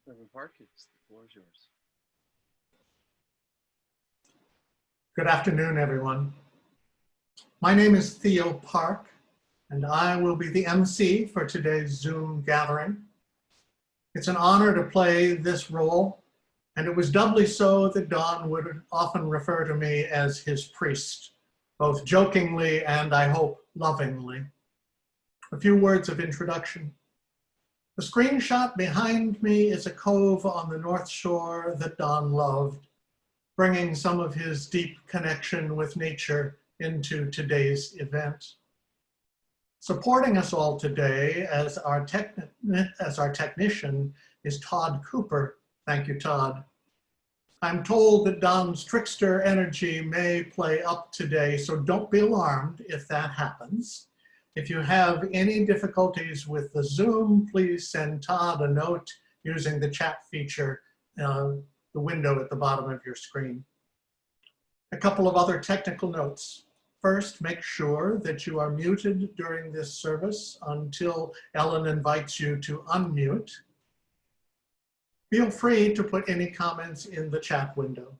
Reverend Parkins, the floor is yours. Good afternoon, everyone. My name is Theo Park, and I will be the MC for today's Zoom gathering. It's an honor to play this role, and it was doubly so that Don would often refer to me as his priest, both jokingly and, I hope, lovingly. A few words of introduction. The screenshot behind me is a cove on the North Shore that Don loved, bringing some of his deep connection with nature into today's event. Supporting us all today as our technician is Todd Cooper. Thank you, Todd. I'm told that Don's trickster energy may play up today, so don't be alarmed if that happens. If you have any difficulties with the Zoom, please send Todd a note using the chat feature, the window at the bottom of your screen. A couple of other technical notes. First, make sure that you are muted during this service until Ellen invites you to unmute. Feel free to put any comments in the chat window.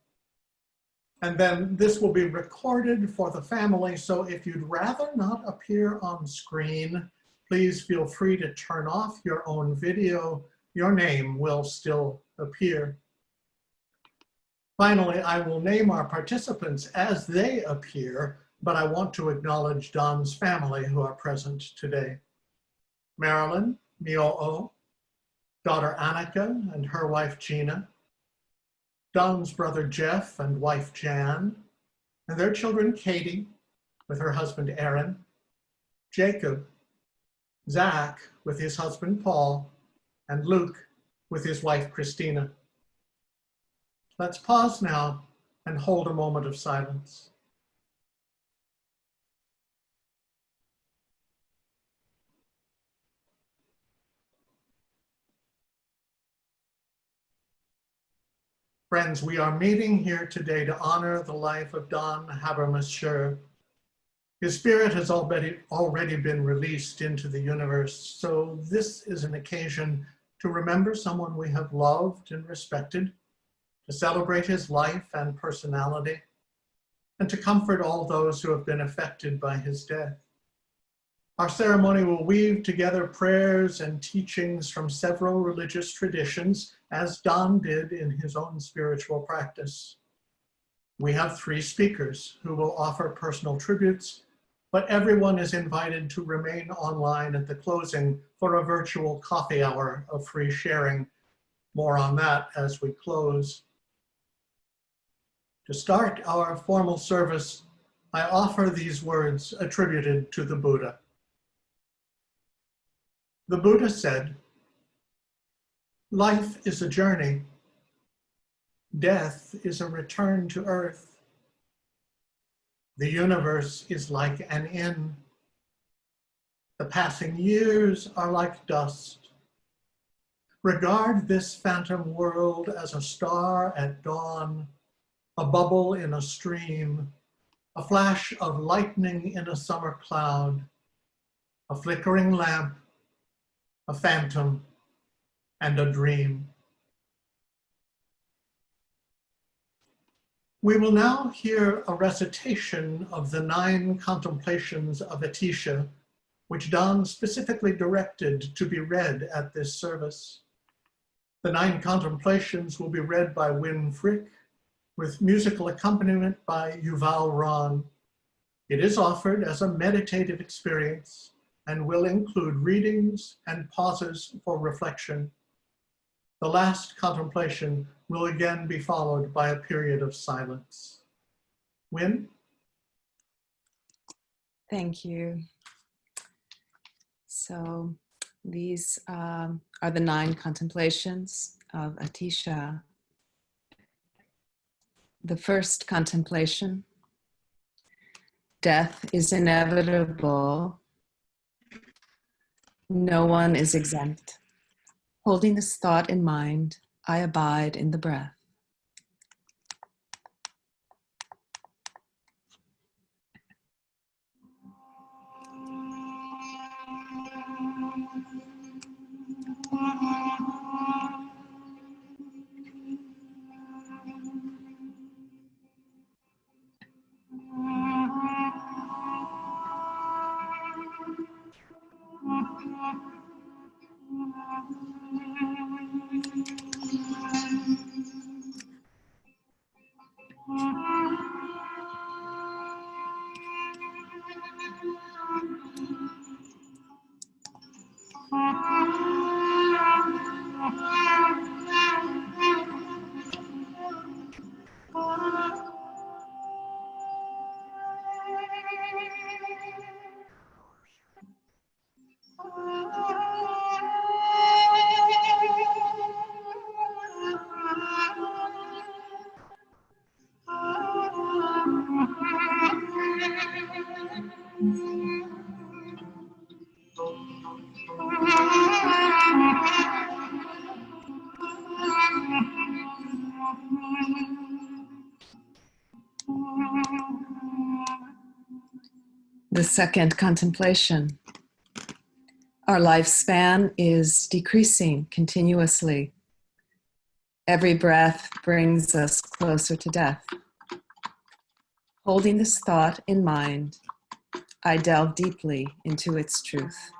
And then this will be recorded for the family, so if you'd rather not appear on screen, please feel free to turn off your own video. Your name will still appear. Finally, I will name our participants as they appear, but I want to acknowledge Don's family who are present today. Marilyn, Mi'o'o, daughter Annika and her wife Gina, Don's brother Jeff and wife Jan, and their children Katie with her husband Aaron, Jacob, Zach with his husband Paul, and Luke with his wife Christina. Let's pause now and hold a moment of silence. Friends, we are meeting here today to honor the life of Don Habermas-Scher. His spirit has already been released into the universe, so this is an occasion to remember someone we have loved and respected, to celebrate his life and personality, and to comfort all those who have been affected by his death. Our ceremony will weave together prayers and teachings from several religious traditions, as Don did in his own spiritual practice. We have 3 speakers who will offer personal tributes, but everyone is invited to remain online at the closing for a virtual coffee hour of free sharing. More on that as we close. To start our formal service, I offer these words attributed to the Buddha. The Buddha said, "Life is a journey. Death is a return to earth. The universe is like an inn. The passing years are like dust. Regard this phantom world as a star at dawn, a bubble in a stream, a flash of lightning in a summer cloud, a flickering lamp, a phantom, and a dream." We will now hear a recitation of the 9 contemplations of Atisha, which Don specifically directed to be read at this service. The 9 contemplations will be read by Win Frick, with musical accompaniment by Yuval Ron. It is offered as a meditative experience and will include readings and pauses for reflection. The last contemplation will again be followed by a period of silence. Win? Thank you. So these are the 9 contemplations of Atisha. The first contemplation: death is inevitable. No one is exempt. Holding this thought in mind, I abide in the breath. The second contemplation. Our lifespan is decreasing continuously. Every breath brings us closer to death. Holding this thought in mind, I delve deeply into its truth.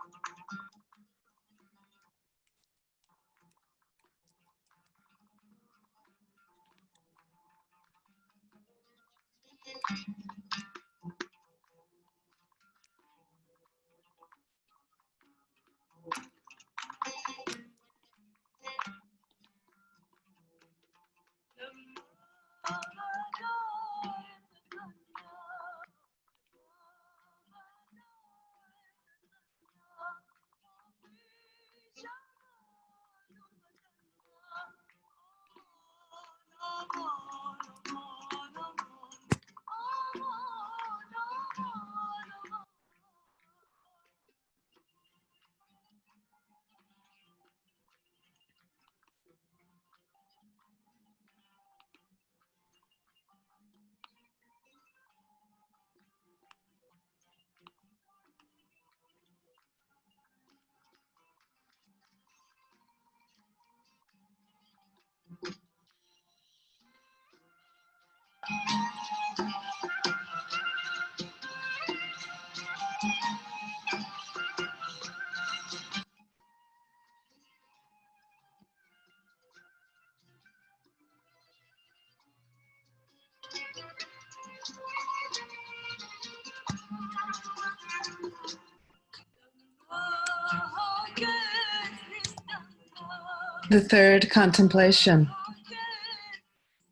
The third contemplation.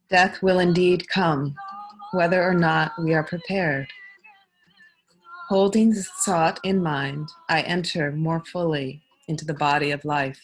Death will indeed come, whether or not we are prepared. Holding this thought in mind, I enter more fully into the body of life.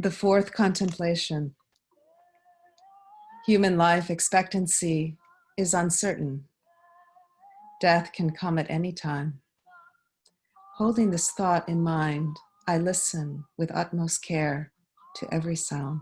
The fourth contemplation. Human life expectancy is uncertain. Death can come at any time. Holding this thought in mind, I listen with utmost care to every sound.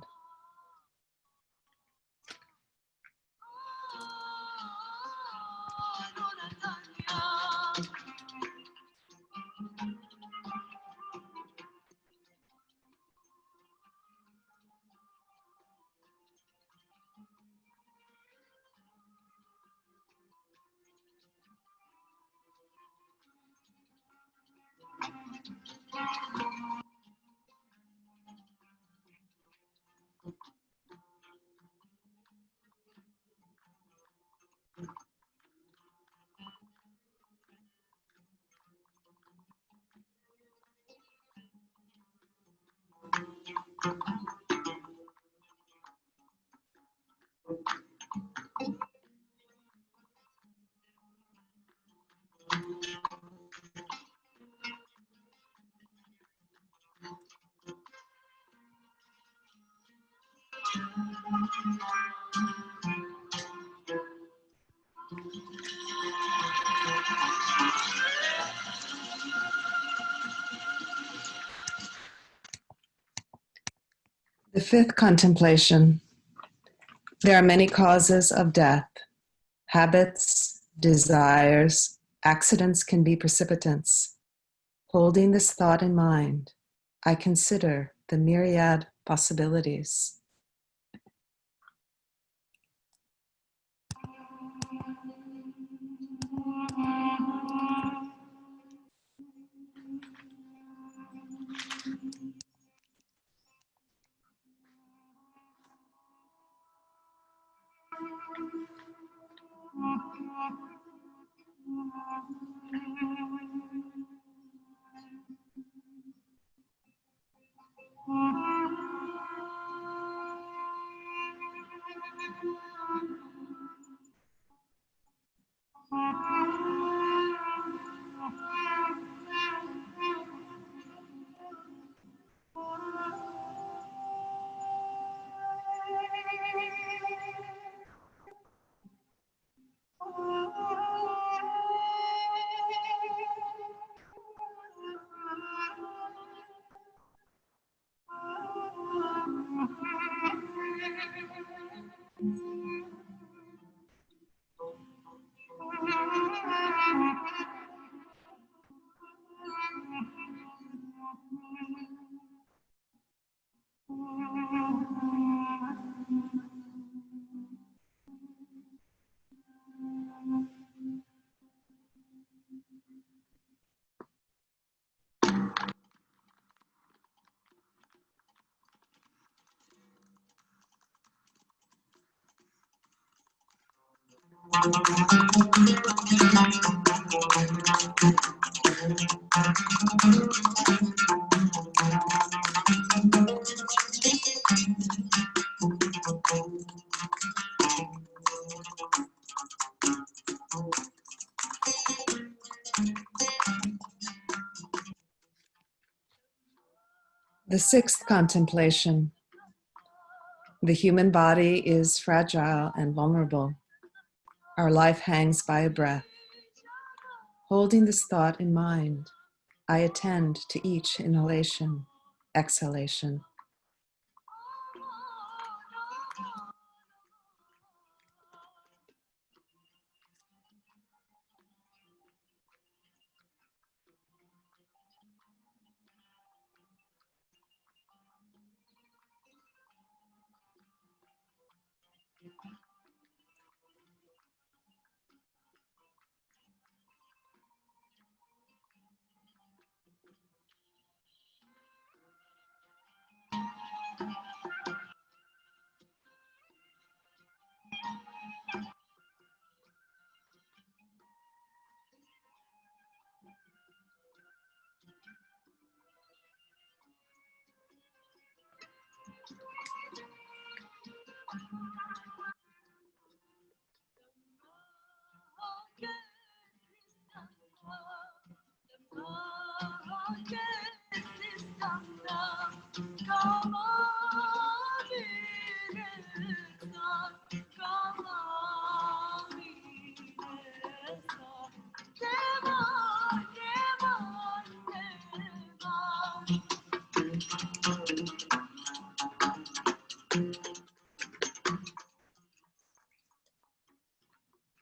The fifth contemplation. There are many causes of death. Habits, desires, accidents can be precipitants. Holding this thought in mind, I consider the myriad possibilities. The sixth contemplation. The human body is fragile and vulnerable. Our life hangs by a breath. Holding this thought in mind, I attend to each inhalation, exhalation.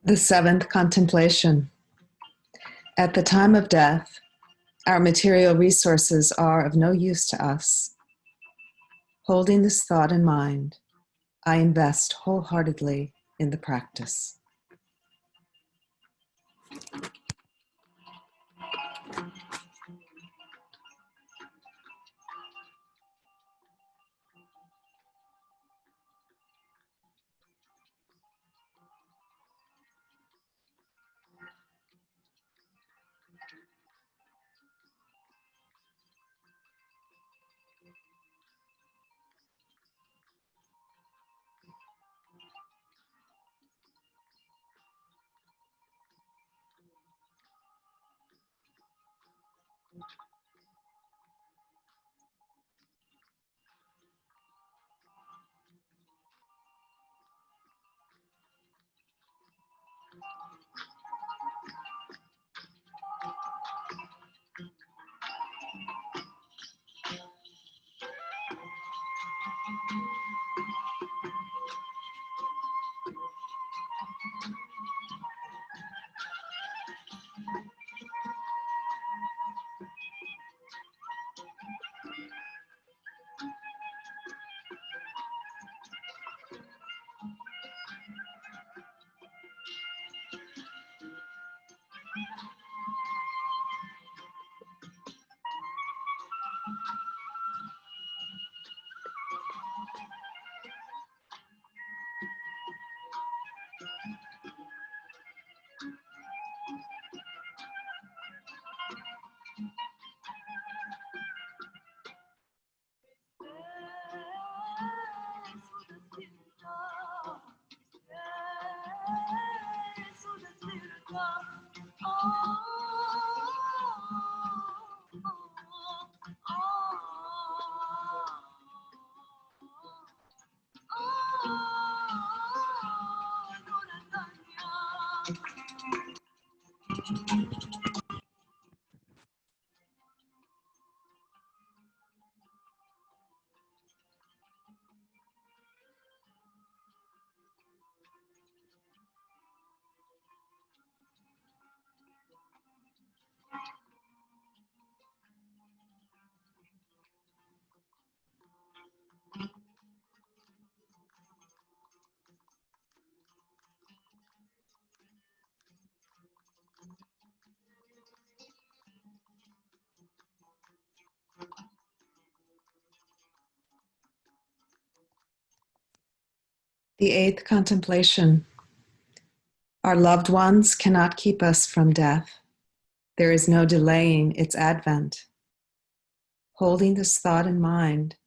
The seventh contemplation. At the time of death, our material resources are of no use to us. Holding this thought in mind, I invest wholeheartedly in the practice. The eighth contemplation. Our loved ones cannot keep us from death. There is no delaying its advent. Holding this thought in mind,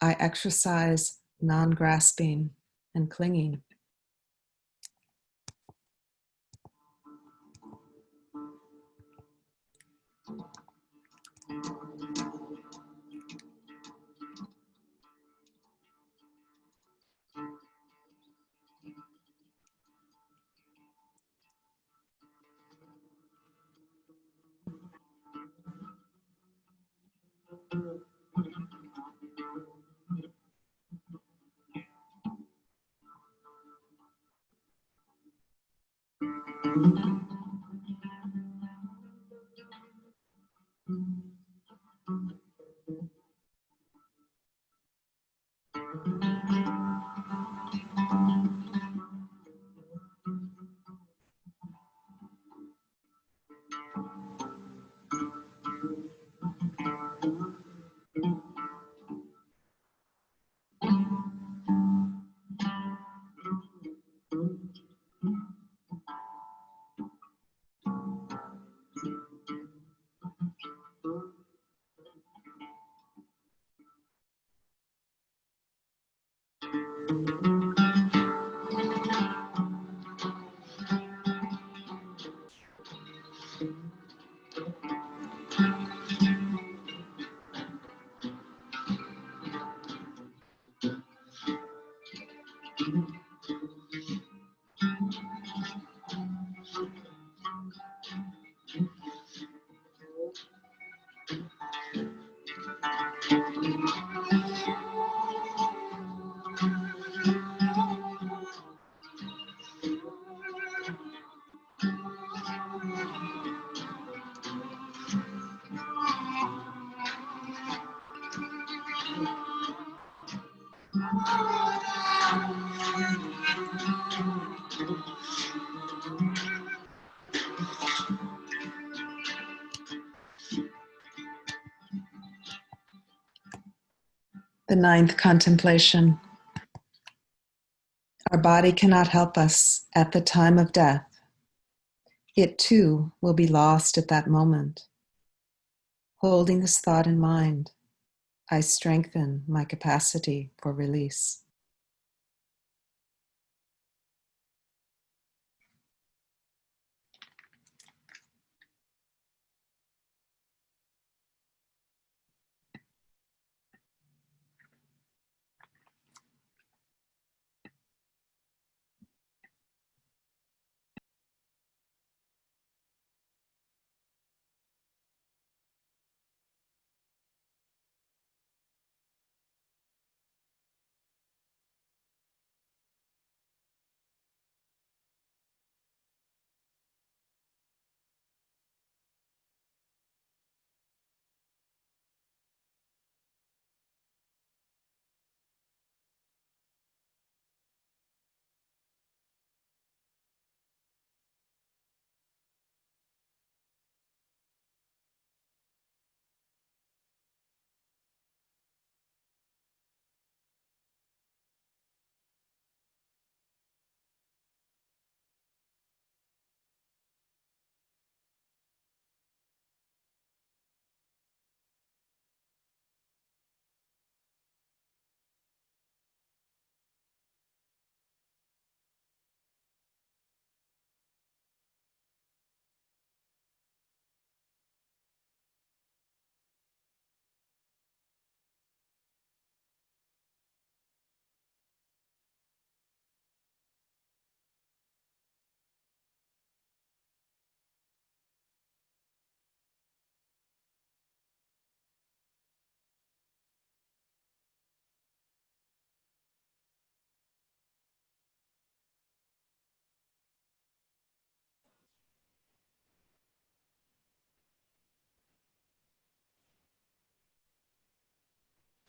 I exercise non-grasping and clinging. The ninth contemplation. Our body cannot help us at the time of death. It too will be lost at that moment. Holding this thought in mind, I strengthen my capacity for release.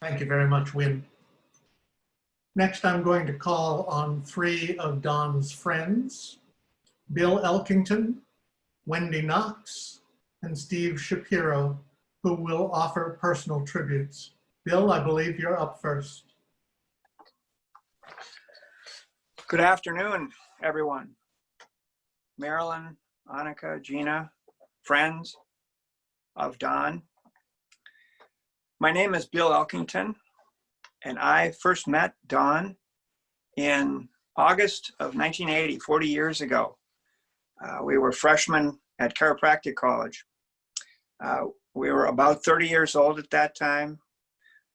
Thank you very much, Win. Next, I'm going to call on three of Don's friends, Bill Elkington, Wendy Knox, and Steve Shapiro, who will offer personal tributes. Bill, I believe you're up first. Good afternoon, everyone. Marilyn, Annika, Gina, friends of Don. My name is Bill Elkington, and I first met Don in August of 1980, 40 years ago. We were freshmen at chiropractic college. We were about 30 years old at that time,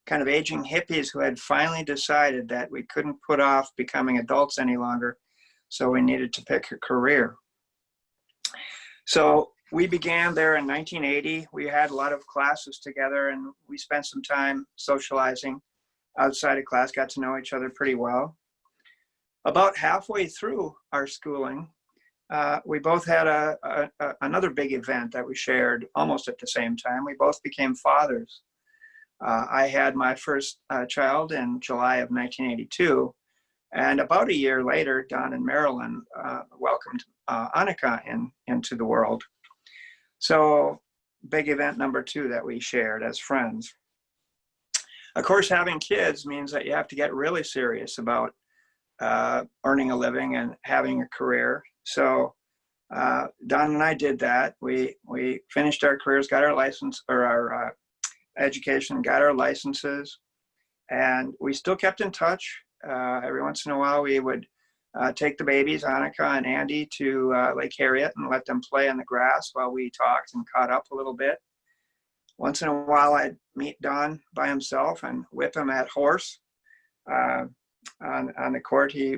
kind of aging hippies who had finally decided that we couldn't put off becoming adults any longer, so we needed to pick a career. So we began there in 1980. We had a lot of classes together, and we spent some time socializing outside of class, got to know each other pretty well. About halfway through our schooling, we both had another big event that we shared almost at the same time. We both became fathers. I had my first child in July of 1982, and about a year later, Don and Marilyn welcomed Annika into the world. So big event number 2 that we shared as friends. Of course, having kids means that you have to get really serious about earning a living and having a career. So Don and I did that. We finished our careers, got our license, or our education, got our licenses, and we still kept in touch. Every once in a while, we would take the babies, Annika and Andy, to Lake Harriet and let them play in the grass while we talked and caught up a little bit. Once in a while, I'd meet Don by himself and whip him at horse. On the court, he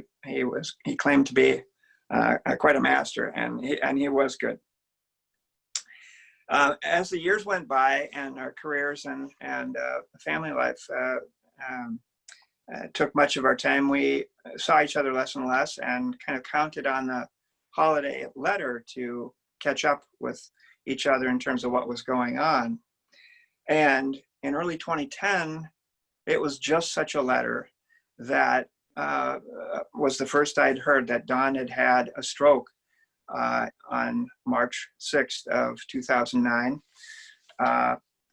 claimed to be quite a master, and he was good. As the years went by and our careers and family life took much of our time, we saw each other less and less and kind of counted on the holiday letter to catch up with each other in terms of what was going on. And in early 2010, it was just such a letter that was the first I'd heard that Don had had a stroke on March 6th of 2009.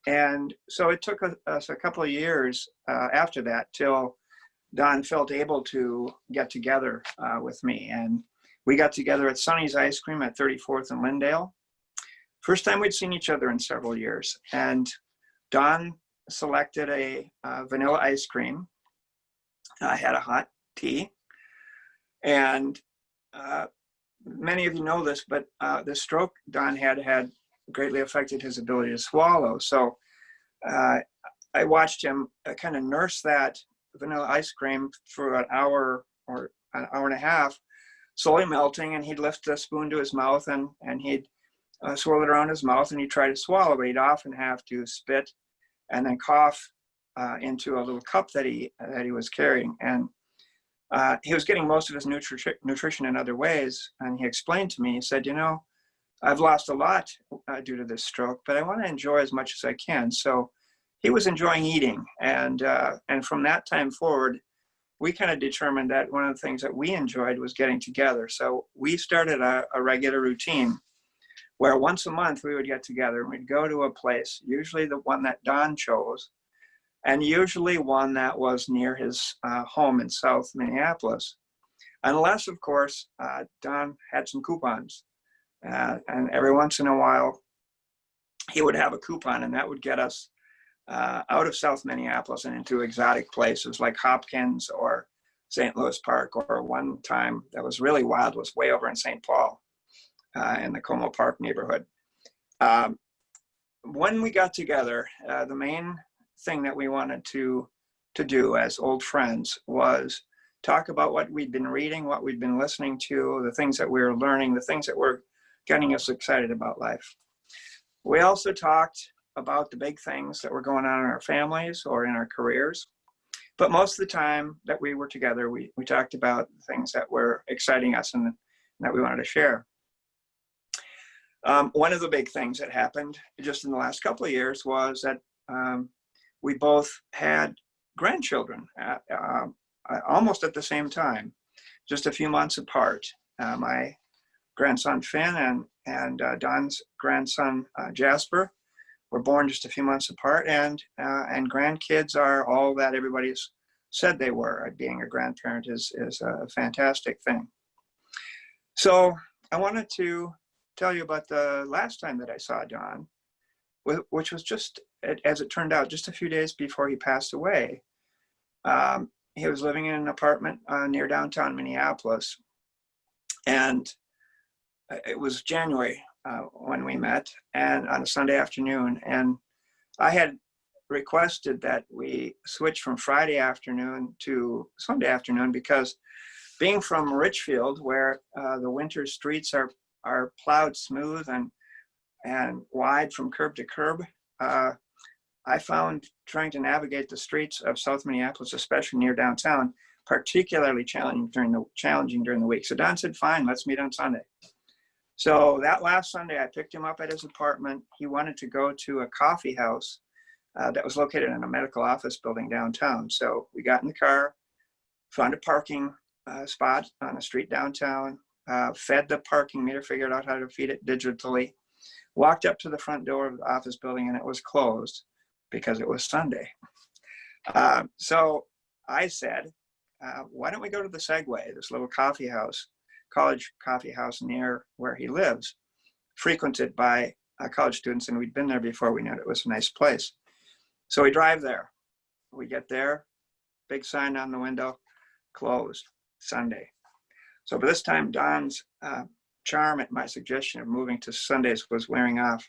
And so it took us a couple of years after that till Don felt able to get together with me. And we got together at Sonny's Ice Cream at 34th and Lyndale. First time we'd seen each other in several years. And Don selected a vanilla ice cream. I had a hot tea. And many of you know this, but the stroke Don had greatly affected his ability to swallow. So I watched him kind of nurse that vanilla ice cream for an hour or an hour and a half, slowly melting, and he'd lift the spoon to his mouth and he'd swirl it around his mouth, and he'd try to swallow, but he'd often have to spit and then cough into a little cup that he was carrying. And he was getting most of his nutrition in other ways. And he explained to me, he said, you know, I've lost a lot due to this stroke, but I want to enjoy as much as I can. So he was enjoying eating. And from that time forward, we kind of determined that one of the things that we enjoyed was getting together. So we started a regular routine where once a month we would get together and we'd go to a place, usually the one that Don chose, and usually one that was near his home in South Minneapolis. Unless, of course, Don had some coupons. And every once in a while, he would have a coupon, and that would get us out of South Minneapolis and into exotic places like Hopkins or St. Louis Park, or one time that was really wild was way over in St. Paul in the Como Park neighborhood. When we got together, the main thing that we wanted to do as old friends was talk about what we'd been reading, what we'd been listening to, the things that we were learning, the things that were getting us excited about life. We also talked about the big things that were going on in our families or in our careers. But most of the time that we were together, we talked about things that were exciting us and that we wanted to share. One of the big things that happened just in the last couple of years was that we both had grandchildren almost at the same time, just a few months apart. My grandson Finn and Don's grandson Jasper were born just a few months apart, and grandkids are all that everybody's said they were. Being a grandparent is a fantastic thing. So I wanted to tell you about the last time that I saw Don, which was just, as it turned out, just a few days before he passed away. He was living in an apartment near downtown Minneapolis, and it was January when we met, and on a Sunday afternoon, and I had requested that we switch from Friday afternoon to Sunday afternoon because, being from Richfield, where the winter streets are plowed smooth and wide from curb to curb, I found trying to navigate the streets of South Minneapolis, especially near downtown, particularly challenging during the week. So Don said, "Fine, let's meet on Sunday." So that last Sunday, I picked him up at his apartment. He wanted to go to a coffee house that was located in a medical office building downtown. So we got in the car, found a parking spot on a street downtown, fed the parking meter, figured out how to feed it digitally, walked up to the front door of the office building, and it was closed because it was Sunday. So I said, why don't we go to the Segway, this little coffee house, college coffee house near where he lives, frequented by college students, and we'd been there before. We knew it was a nice place. So we drive there. We get there, big sign on the window, closed, Sunday. So by this time, Don's charm at my suggestion of moving to Sundays was wearing off.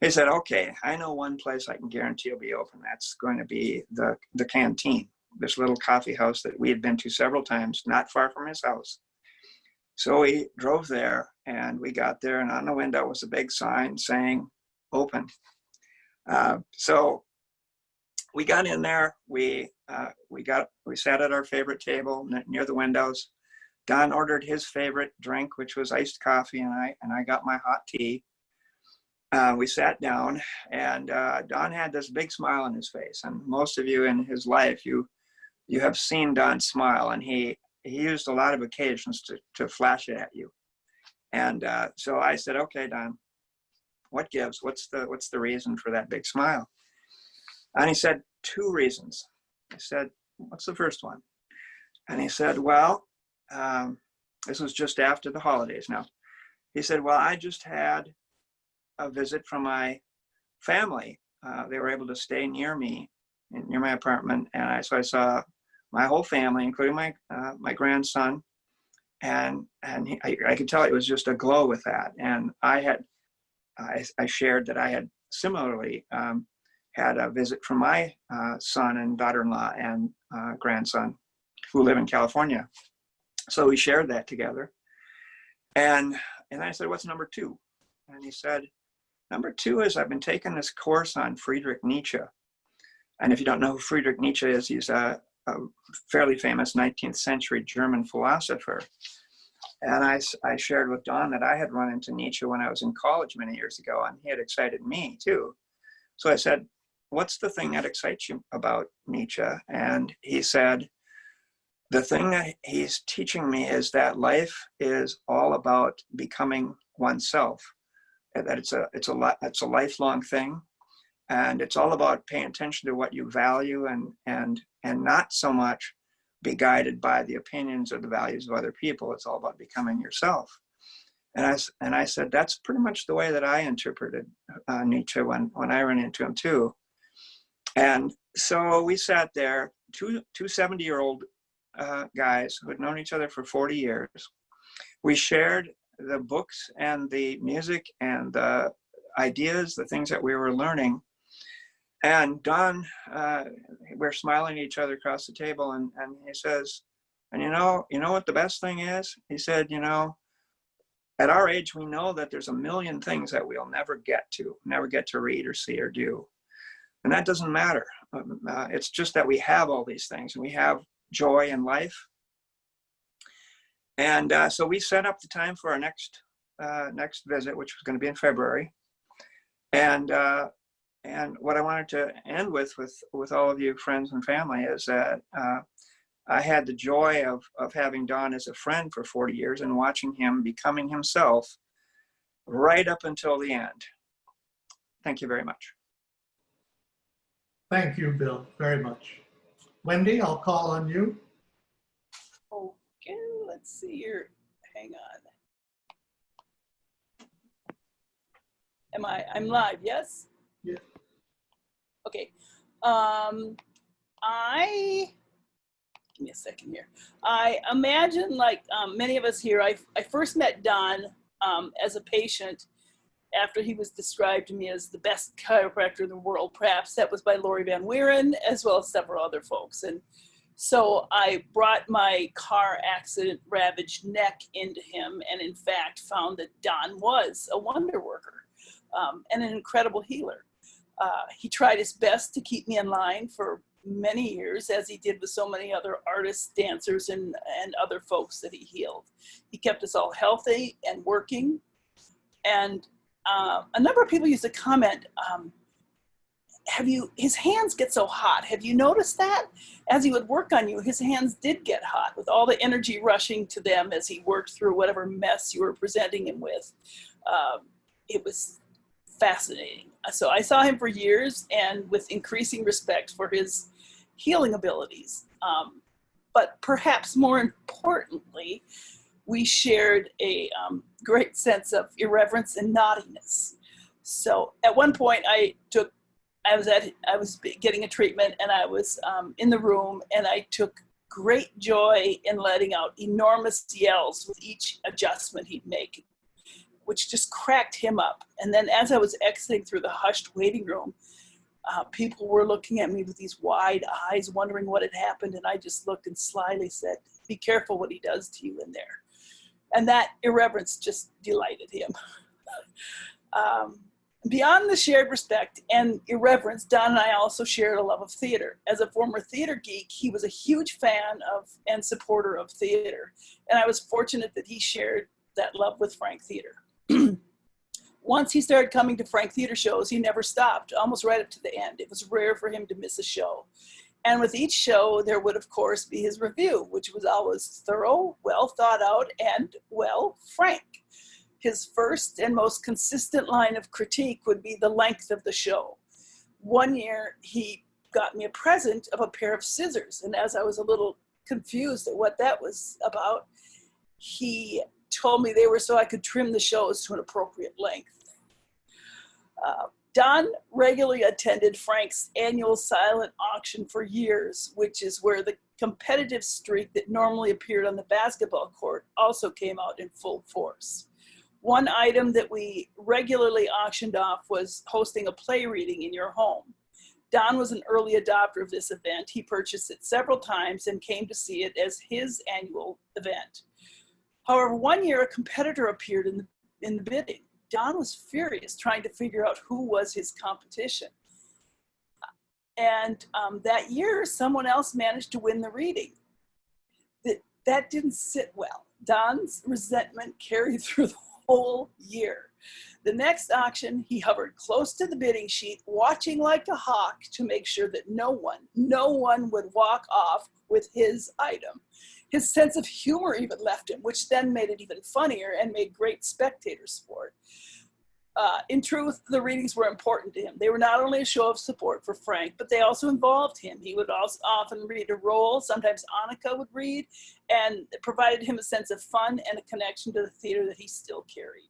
He said, "Okay, I know one place I can guarantee will be open. That's going to be the canteen, this little coffee house that we had been to several times, not far from his house." So we drove there, and we got there, and on the window was a big sign saying open. So we got in there. We sat at our favorite table near the windows. Don ordered his favorite drink, which was iced coffee, and I got my hot tea. We sat down, and Don had this big smile on his face. And most of you in his life, you have seen Don smile, and he used a lot of occasions to flash it at you. And so I said, "Okay, Don, what gives? What's the reason for that big smile?" And he said, "2 reasons." I said, "What's the first one?" And he said, "Well," this was just after the holidays now. He said, "Well, I just had a visit from my family. They were able to stay near me, near my apartment, and so I saw my whole family, including my grandson, and I could tell it was just a glow with that. And I shared that I had similarly had a visit from my son and daughter-in-law and grandson who live in California. So we shared that together. And I said, "What's number 2?" And he said, "Number 2 is I've been taking this course on Friedrich Nietzsche." And if you don't know who Friedrich Nietzsche is, he's a fairly famous 19th century German philosopher. And I shared with Don that I had run into Nietzsche when I was in college many years ago, and he had excited me too. So I said, "What's the thing that excites you about Nietzsche?" And he said, "The thing that he's teaching me is that life is all about becoming oneself, and that it's a lifelong thing, and it's all about paying attention to what you value and not so much be guided by the opinions or the values of other people. It's all about becoming yourself." And I said, that's pretty much the way that I interpreted Nietzsche when I ran into him too. And so we sat there, two 70-year-old guys who had known each other for 40 years. We shared the books and the music and the ideas, the things that we were learning. And Don, we're smiling at each other across the table, and he says, "And you know what the best thing is?" He said, "At our age, we know that there's a million things that we'll never get to read or see or do. And that doesn't matter. It's just that we have all these things, and we have joy in life." And so we set up the time for our next visit, which was going to be in February. And And what I wanted to end with all of you friends and family is that I had the joy of having Don as a friend for 40 years and watching him becoming himself right up until the end. Thank you very much. Thank you, Bill, very much. Wendy, I'll call on you. Okay, let's see here. Hang on. I'm live, yes? Yeah. Okay. Give me a second here. I imagine, like many of us here, I first met Don as a patient after he was described to me as the best chiropractor in the world. Perhaps that was by Lori Van Wieren, as well as several other folks. And so I brought my car accident ravaged neck into him, and in fact found that Don was a wonder worker and an incredible healer. He tried his best to keep me in line for many years, as he did with so many other artists, dancers, and other folks that he healed. He kept us all healthy and working. And a number of people used to comment, his hands get so hot. Have you noticed that? As he would work on you, his hands did get hot with all the energy rushing to them as he worked through whatever mess you were presenting him with. It was fascinating. So I saw him for years, and with increasing respect for his healing abilities. But perhaps more importantly, we shared a great sense of irreverence and naughtiness. So at one point I was getting a treatment, and I was in the room, and I took great joy in letting out enormous yells with each adjustment he'd make, which just cracked him up. And then as I was exiting through the hushed waiting room, people were looking at me with these wide eyes, wondering what had happened. And I just looked and slyly said, "Be careful what he does to you in there." And that irreverence just delighted him. Beyond the shared respect and irreverence, Don and I also shared a love of theater. As a former theater geek, he was a huge fan of and supporter of theater. And I was fortunate that he shared that love with Frank Theater. Once he started coming to Frank Theater shows, he never stopped, almost right up to the end. It was rare for him to miss a show. And with each show, there would, of course, be his review, which was always thorough, well thought out, and, well, frank. His first and most consistent line of critique would be the length of the show. One year, he got me a present of a pair of scissors, and as I was a little confused at what that was about, he told me they were so I could trim the shows to an appropriate length. Don regularly attended Frank's annual silent auction for years, which is where the competitive streak that normally appeared on the basketball court also came out in full force. One item that we regularly auctioned off was hosting a play reading in your home. Don was an early adopter of this event. He purchased it several times and came to see it as his annual event. However, one year a competitor appeared in the bidding. Don was furious, trying to figure out who was his competition. And that year, someone else managed to win the reading. That didn't sit well. Don's resentment carried through the whole year. The next auction, he hovered close to the bidding sheet, watching like a hawk to make sure that no one would walk off with his item. His sense of humor even left him, which then made it even funnier and made great spectator sport. In truth, the readings were important to him. They were not only a show of support for Frank, but they also involved him. He would also often read a role, sometimes Annika would read, and it provided him a sense of fun and a connection to the theater that he still carried.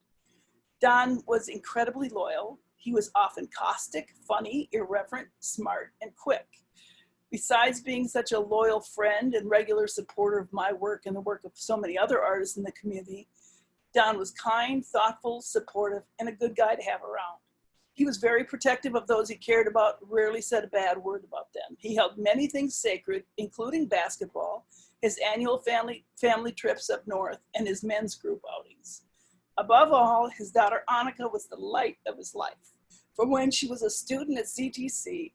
Don was incredibly loyal. He was often caustic, funny, irreverent, smart, and quick. Besides being such a loyal friend and regular supporter of my work and the work of so many other artists in the community, Don was kind, thoughtful, supportive, and a good guy to have around. He was very protective of those he cared about, rarely said a bad word about them. He held many things sacred, including basketball, his annual family trips up north, and his men's group outings. Above all, his daughter Annika was the light of his life. From when she was a student at CTC,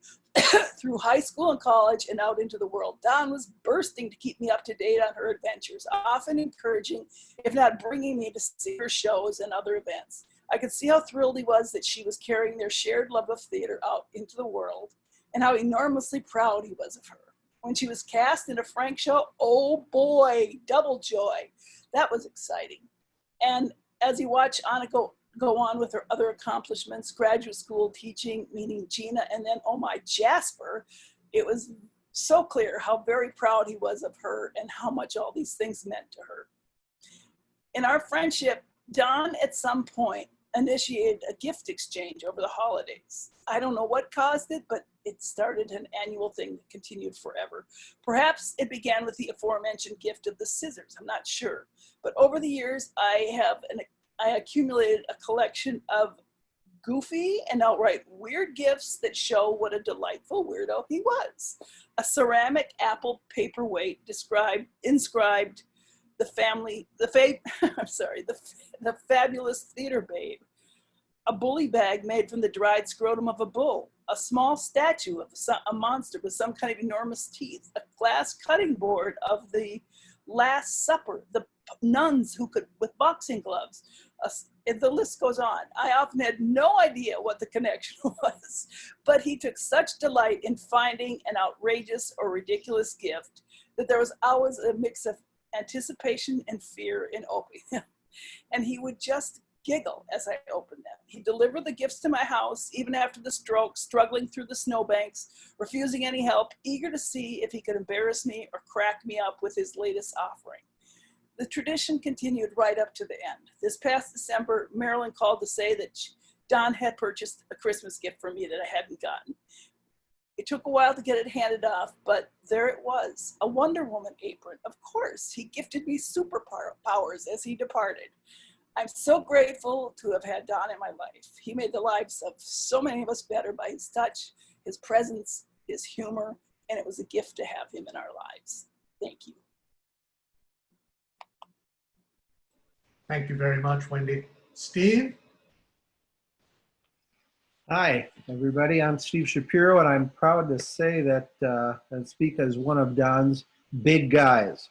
through high school and college and out into the world, Don was bursting to keep me up to date on her adventures, often encouraging, if not bringing me to see her shows and other events. I could see how thrilled he was that she was carrying their shared love of theater out into the world, and how enormously proud he was of her. When she was cast in a Frank show, oh boy, double joy. That was exciting. And as he watched Anna go on with her other accomplishments, graduate school, teaching, meeting Gina, and then, oh my, Jasper, it was so clear how very proud he was of her and how much all these things meant to her. In our friendship, Don at some point initiated a gift exchange over the holidays. I don't know what caused it, but it started an annual thing that continued forever. Perhaps it began with the aforementioned gift of the scissors, I'm not sure. But over the years, I accumulated a collection of goofy and outright weird gifts that show what a delightful weirdo he was. A ceramic apple paperweight inscribed the fabulous theater babe. A bully bag made from the dried scrotum of a bull. A small statue of a monster with some kind of enormous teeth. A glass cutting board of the Last Supper. The nuns who could, with boxing gloves. The list goes on. I often had no idea what the connection was, but he took such delight in finding an outrageous or ridiculous gift that there was always a mix of anticipation and fear in opening them. And he would just giggle as I opened them. He delivered the gifts to my house, even after the stroke, struggling through the snowbanks, refusing any help, eager to see if he could embarrass me or crack me up with his latest offering. The tradition continued right up to the end. This past December, Marilyn called to say that Don had purchased a Christmas gift for me that I hadn't gotten. It took a while to get it handed off, but there it was, a Wonder Woman apron. Of course, he gifted me superpowers as he departed. I'm so grateful to have had Don in my life. He made the lives of so many of us better by his touch, his presence, his humor, and it was a gift to have him in our lives. Thank you. Thank you very much, Wendy. Steve? Hi, everybody. I'm Steve Shapiro, and I'm proud to say that and speak as one of Don's big guys.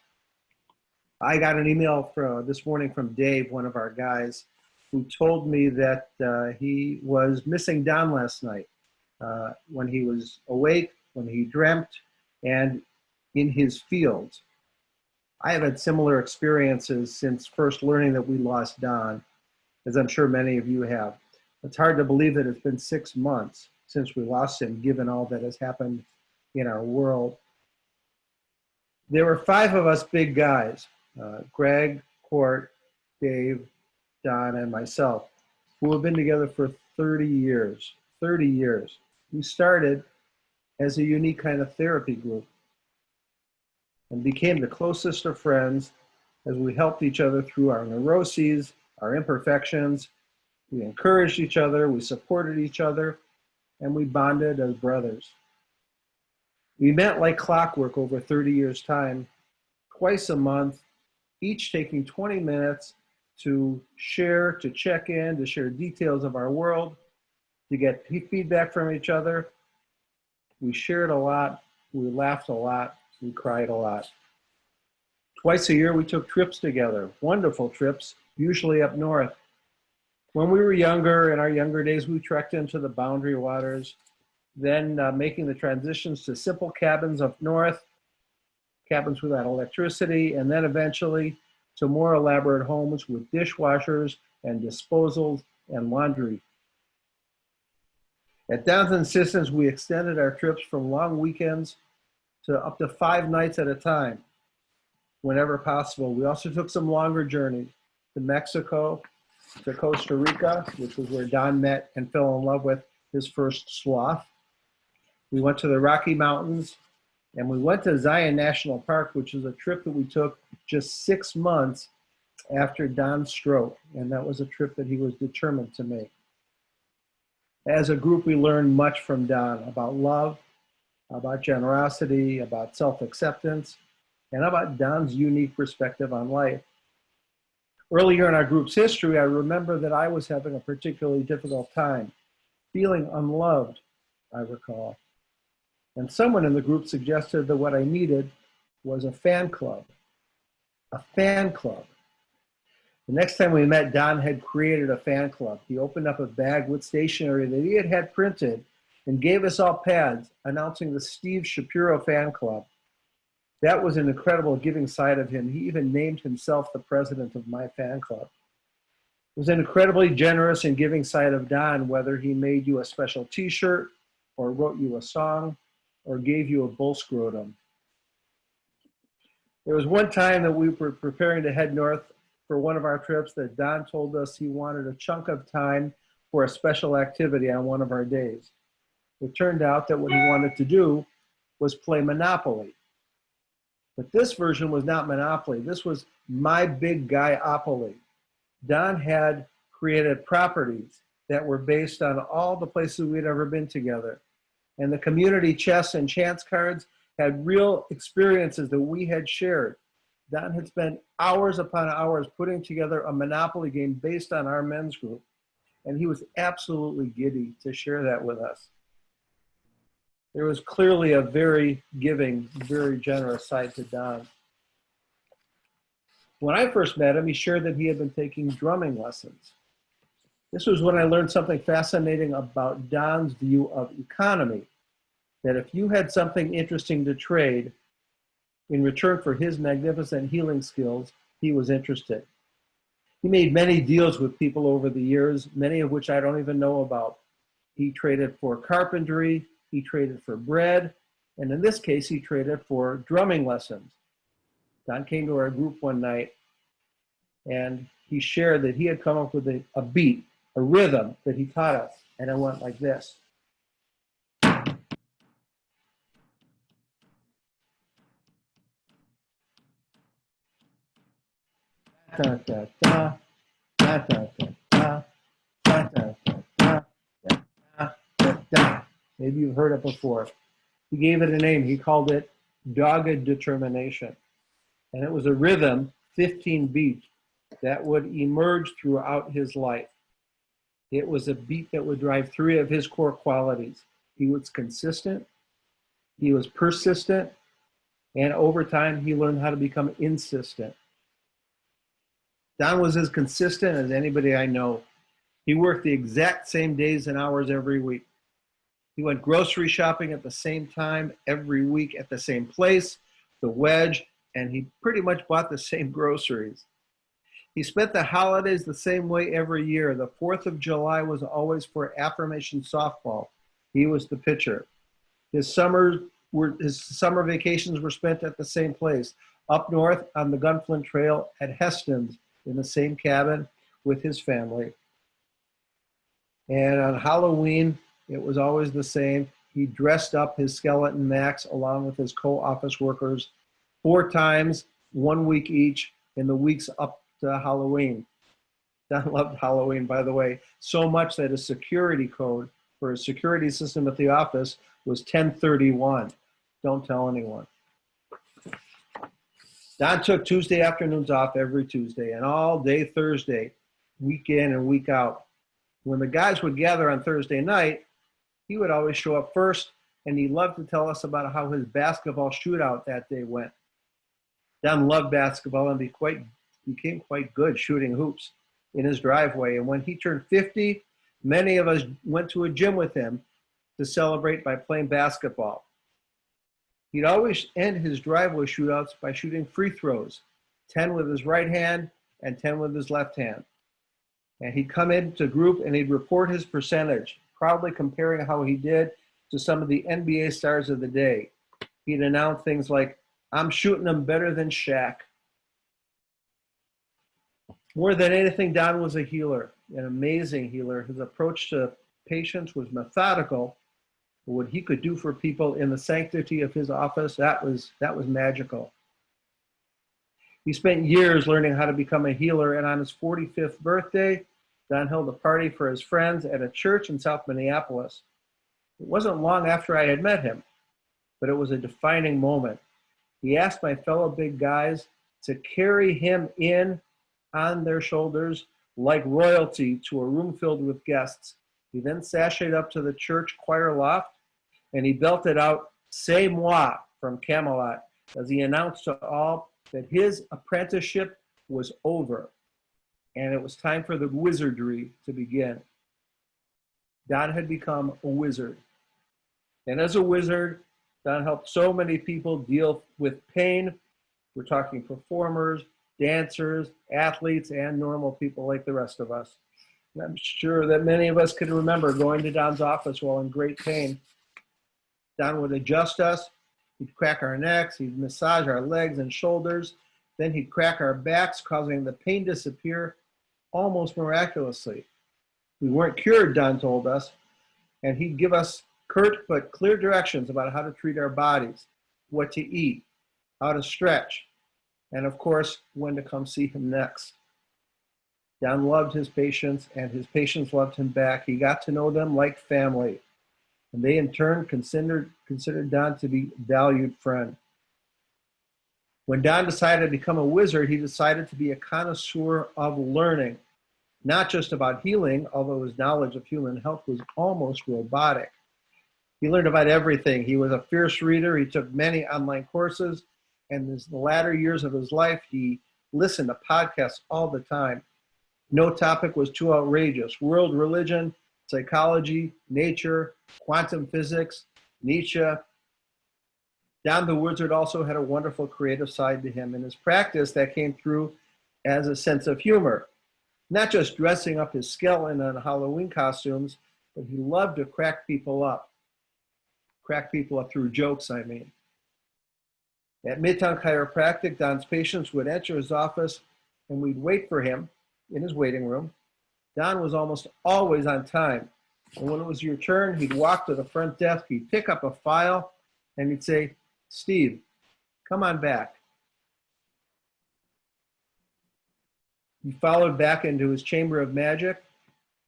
I got an email this morning from Dave, one of our guys, who told me that he was missing Don last night when he was awake, when he dreamt, and in his fields. I have had similar experiences since first learning that we lost Don, as I'm sure many of you have. It's hard to believe that it's been 6 months since we lost him, given all that has happened in our world. There were 5 of us big guys, Greg, Court, Dave, Don, and myself, who have been together for 30 years. 30 years. We started as a unique kind of therapy group and became the closest of friends as we helped each other through our neuroses, our imperfections. We encouraged each other, we supported each other, and we bonded as brothers. We met like clockwork over 30 years' time, twice a month, each taking 20 minutes to share, to check in, to share details of our world, to get feedback from each other. We shared a lot, we laughed a lot, we cried a lot. Twice a year we took trips together, wonderful trips, usually up north. When we were younger, in our younger days, we trekked into the Boundary Waters, then making the transitions to simple cabins up north, cabins without electricity, and then eventually to more elaborate homes with dishwashers and disposals and laundry. At Don's insistence, we extended our trips from long weekends to up to 5 nights at a time, whenever possible. We also took some longer journeys to Mexico, to Costa Rica, which was where Don met and fell in love with his first sloth. We went to the Rocky Mountains, and we went to Zion National Park, which is a trip that we took just 6 months after Don's stroke, and that was a trip that he was determined to make. As a group, we learned much from Don about love, about generosity, about self-acceptance, and about Don's unique perspective on life. Earlier in our group's history, I remember that I was having a particularly difficult time, feeling unloved, I recall. And someone in the group suggested that what I needed was a fan club. A fan club. The next time we met, Don had created a fan club. He opened up a bag with stationery that he had printed and gave us all pads announcing the Steve Shapiro fan club. That was an incredible giving side of him. He even named himself the president of my fan club. It was an incredibly generous and giving side of Don, whether he made you a special t-shirt or wrote you a song or gave you a bull scrotum. There was one time that we were preparing to head north for one of our trips that Don told us he wanted a chunk of time for a special activity on one of our days. It turned out that what he wanted to do was play Monopoly. But this version was not Monopoly. This was My Big Guy-opoly. Don had created properties that were based on all the places we'd ever been together. And the community chess and chance cards had real experiences that we had shared. Don had spent hours upon hours putting together a Monopoly game based on our men's group. And he was absolutely giddy to share that with us. There was clearly a very giving, very generous side to Don. When I first met him, he shared that he had been taking drumming lessons. This was when I learned something fascinating about Don's view of economy, that if you had something interesting to trade, in return for his magnificent healing skills, he was interested. He made many deals with people over the years, many of which I don't even know about. He traded for carpentry, he traded for bread, and in this case, he traded for drumming lessons. Don came to our group one night, and he shared that he had come up with a beat, a rhythm that he taught us, and it went like this. Da, da, da, da, da, da, da, da, da, da, da, da, da. Maybe you've heard it before. He gave it a name. He called it Dogged Determination. And it was a rhythm, 15 beats, that would emerge throughout his life. It was a beat that would drive three of his core qualities. He was consistent, he was persistent, and over time, he learned how to become insistent. Don was as consistent as anybody I know. He worked the exact same days and hours every week. He went grocery shopping at the same time every week at the same place, the Wedge, and he pretty much bought the same groceries. He spent the holidays the same way every year. The 4th of July was always for affirmation softball. He was the pitcher. His summer vacations were spent at the same place, up north on the Gunflint Trail at Heston's in the same cabin with his family. And on Halloween, it was always the same. He dressed up his skeleton Max along with his co-office workers 4 times, 1 week each, in the weeks up to Halloween. Don loved Halloween, by the way, so much that his security code for his security system at the office was 1031. Don't tell anyone. Don took Tuesday afternoons off every Tuesday and all day Thursday, week in and week out. When the guys would gather on Thursday night, he would always show up first, and he loved to tell us about how his basketball shootout that day went. Don loved basketball and became quite good shooting hoops in his driveway. And when he turned 50, many of us went to a gym with him to celebrate by playing basketball. He'd always end his driveway shootouts by shooting free throws, 10 with his right hand and 10 with his left hand. And he'd come into group and he'd report his percentage, proudly comparing how he did to some of the NBA stars of the day. He'd announce things like, "I'm shooting them better than Shaq." More than anything, Don was a healer, an amazing healer. His approach to patients was methodical. What he could do for people in the sanctity of his office, that was magical. He spent years learning how to become a healer, and on his 45th birthday, Don held a party for his friends at a church in South Minneapolis. It wasn't long after I had met him, but it was a defining moment. He asked my fellow big guys to carry him in on their shoulders like royalty to a room filled with guests. He then sashayed up to the church choir loft and he belted out "C'est moi" from Camelot as he announced to all that his apprenticeship was over. and it was time for the wizardry to begin. Don had become a wizard. And as a wizard, Don helped so many people deal with pain. We're talking performers, dancers, athletes, and normal people like the rest of us. And I'm sure that many of us could remember going to Don's office while in great pain. Don would adjust us. He'd crack our necks. He'd massage our legs and shoulders. Then he'd crack our backs, causing the pain to disappear almost miraculously. We weren't cured, Don told us, and he'd give us curt but clear directions about how to treat our bodies, what to eat, how to stretch, and of course, when to come see him next. Don loved his patients, and his patients loved him back. He got to know them like family, and they in turn considered Don to be a valued friend. When Don decided to become a wizard, he decided to be a connoisseur of learning, not just about healing, although his knowledge of human health was almost robotic. He learned about everything. He was a fierce reader. He took many online courses, and in the latter years of his life, he listened to podcasts all the time. No topic was too outrageous. World religion, psychology, nature, quantum physics, Nietzsche. Don the Wizard also had a wonderful creative side to him. In his practice, that came through as a sense of humor. Not just dressing up his skeleton in Halloween costumes, but he loved to crack people up. Crack people up through jokes, I mean. At Midtown Chiropractic, Don's patients would enter his office and we'd wait for him in his waiting room. Don was almost always on time. And when it was your turn, he'd walk to the front desk, he'd pick up a file, and he'd say, "Steve, come on back." He followed back into his chamber of magic.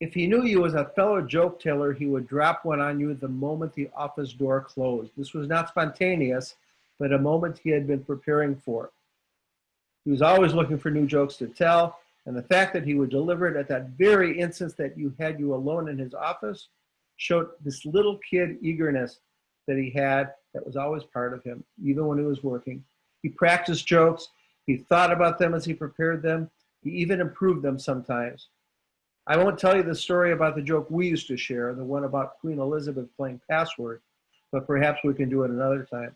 If he knew you as a fellow joke teller, he would drop one on you the moment the office door closed. This was not spontaneous, but a moment he had been preparing for. He was always looking for new jokes to tell, and the fact that he would deliver it at that very instant that you had you alone in his office showed this little kid eagerness that he had that was always part of him, even when he was working. He practiced jokes. He thought about them as he prepared them. He even improved them sometimes. I won't tell you the story about the joke we used to share, the one about Queen Elizabeth playing password, but perhaps we can do it another time.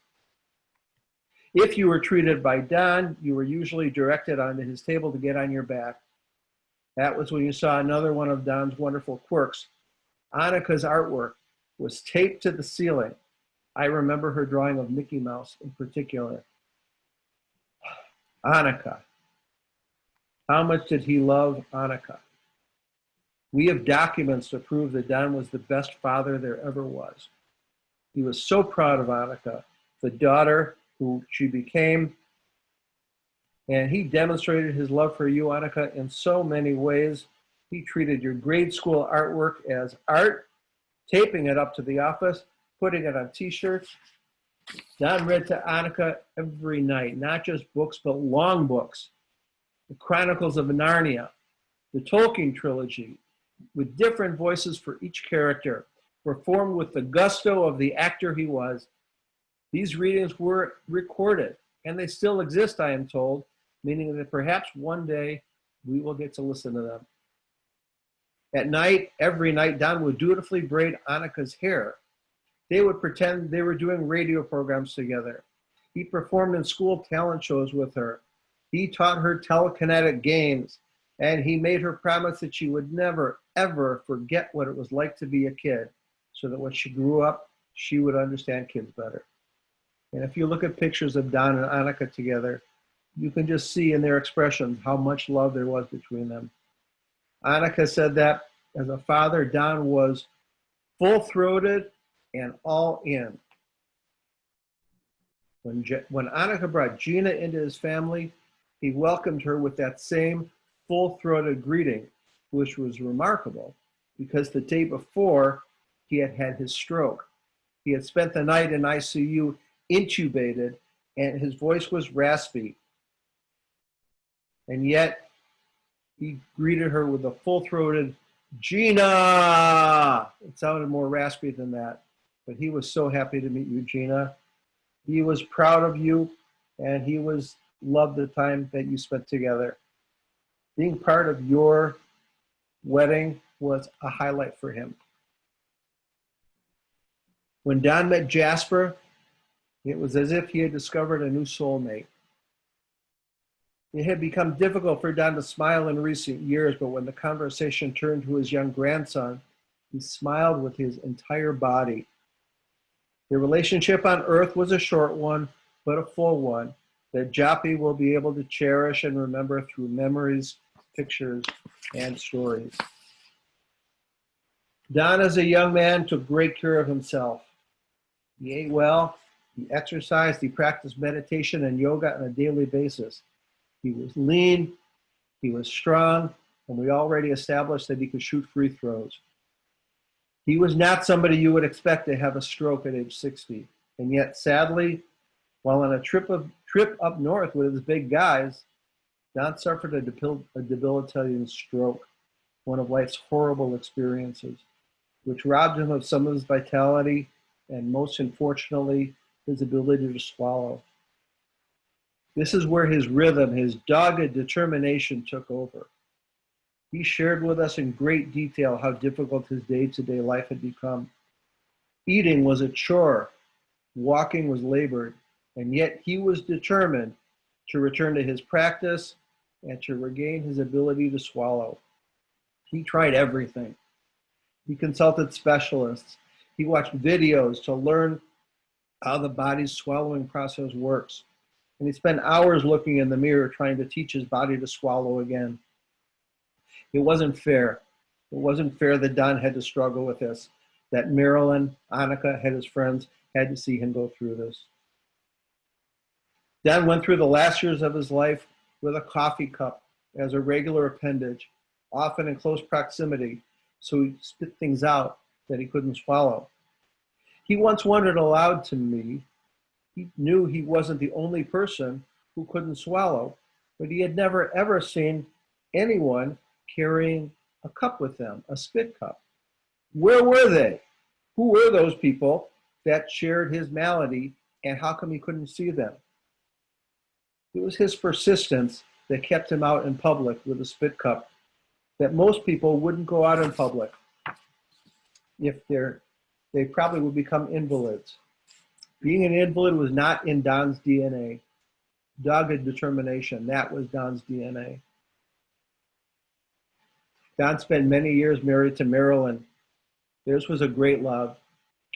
If you were treated by Don, you were usually directed onto his table to get on your back. That was when you saw another one of Don's wonderful quirks. Annika's artwork was taped to the ceiling. I remember her drawing of Mickey Mouse in particular. Annika. How much did he love Annika? We have documents to prove that Don was the best father there ever was. He was so proud of Annika, the daughter who she became, and he demonstrated his love for you, Annika, in so many ways. He treated your grade school artwork as art, taping it up to the office, putting it on t-shirts. Don read to Annika every night, not just books, but long books. The Chronicles of Narnia, the Tolkien trilogy, with different voices for each character, performed with the gusto of the actor he was. These readings were recorded, and they still exist, I am told, meaning that perhaps one day we will get to listen to them. At night, every night, Don would dutifully braid Annika's hair. They would pretend they were doing radio programs together. He performed in school talent shows with her. He taught her telekinetic games, and he made her promise that she would never, ever forget what it was like to be a kid, so that when she grew up, she would understand kids better. And if you look at pictures of Don and Annika together, you can just see in their expressions how much love there was between them. Annika said that as a father, Don was full-throated and all in. When Annika brought Gina into his family, he welcomed her with that same full-throated greeting, which was remarkable because the day before, he had had his stroke. He had spent the night in ICU intubated, and his voice was raspy. And yet, he greeted her with a full-throated, "Gina!" It sounded more raspy than that, but he was so happy to meet you, Gina. He was proud of you, and he loved the time that you spent together. Being part of your wedding was a highlight for him. When Don met Jasper, it was as if he had discovered a new soulmate. It had become difficult for Don to smile in recent years, but when the conversation turned to his young grandson, he smiled with his entire body. Their relationship on Earth was a short one, but a full one that Joppy will be able to cherish and remember through memories, pictures, and stories. Don, as a young man, took great care of himself. He ate well, he exercised, he practiced meditation and yoga on a daily basis. He was lean, he was strong, and we already established that he could shoot free throws. He was not somebody you would expect to have a stroke at age 60. And yet, sadly, while on a trip up north with his big guys, Don suffered a debilitating stroke, one of life's horrible experiences, which robbed him of some of his vitality and, most unfortunately, his ability to swallow. This is where his rhythm, his dogged determination took over. He shared with us in great detail how difficult his day-to-day life had become. Eating was a chore, walking was labored, and yet he was determined to return to his practice and to regain his ability to swallow. He tried everything. He consulted specialists. He watched videos to learn how the body's swallowing process works. And he spent hours looking in the mirror trying to teach his body to swallow again. It wasn't fair. It wasn't fair that Don had to struggle with this, that Marilyn, Annika, and his friends had to see him go through this. Don went through the last years of his life with a coffee cup as a regular appendage, often in close proximity, so he spit things out that he couldn't swallow. He once wondered aloud to me, he knew he wasn't the only person who couldn't swallow, but he had never ever seen anyone carrying a cup with them, a spit cup. Where were they? Who were those people that shared his malady, and how come he couldn't see them? It was his persistence that kept him out in public with a spit cup, that most people wouldn't go out in public. If they probably would become invalids. Being an invalid was not in Don's DNA. Dogged determination, that was Don's DNA. Don spent many years married to Marilyn. Theirs was a great love,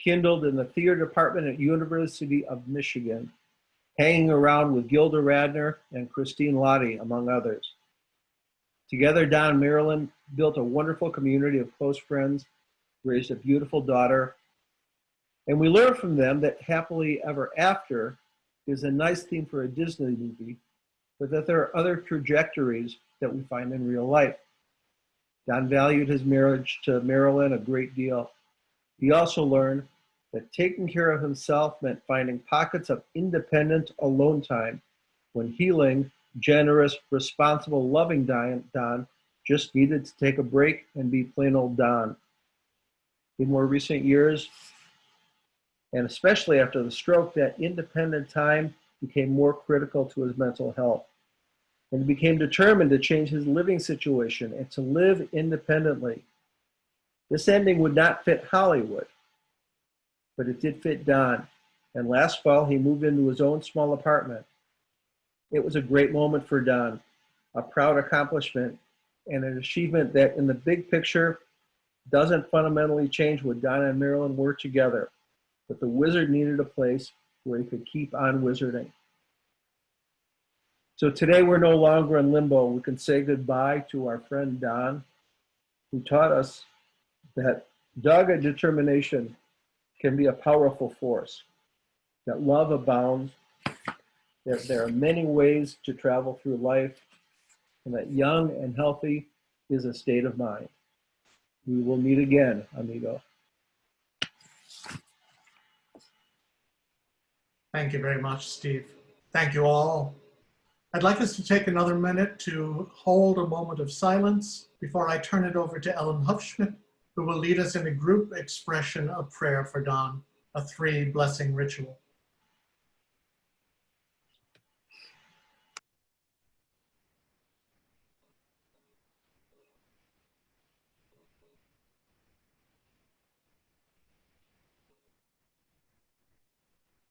kindled in the theater department at University of Michigan, hanging around with Gilda Radner and Christine Lottie, among others. Together, Don and Marilyn built a wonderful community of close friends, raised a beautiful daughter, and we learned from them that happily ever after is a nice theme for a Disney movie, but that there are other trajectories that we find in real life. Don valued his marriage to Marilyn a great deal. He also learned that taking care of himself meant finding pockets of independent alone time when healing, generous, responsible, loving Don just needed to take a break and be plain old Don. In more recent years, and especially after the stroke, that independent time became more critical to his mental health. And he became determined to change his living situation and to live independently. This ending would not fit Hollywood, but it did fit Don. And last fall, he moved into his own small apartment. It was a great moment for Don, a proud accomplishment, and an achievement that in the big picture doesn't fundamentally change what Don and Marilyn were together. But the wizard needed a place where he could keep on wizarding. So today we're no longer in limbo. We can say goodbye to our friend Don, who taught us that dogged determination can be a powerful force, that love abounds, that there are many ways to travel through life, and that young and healthy is a state of mind. We will meet again, amigo. Thank you very much, Steve. Thank you all. I'd like us to take another minute to hold a moment of silence before I turn it over to Ellen Hufschmidt, who will lead us in a group expression of prayer for Don, a 3-blessing ritual.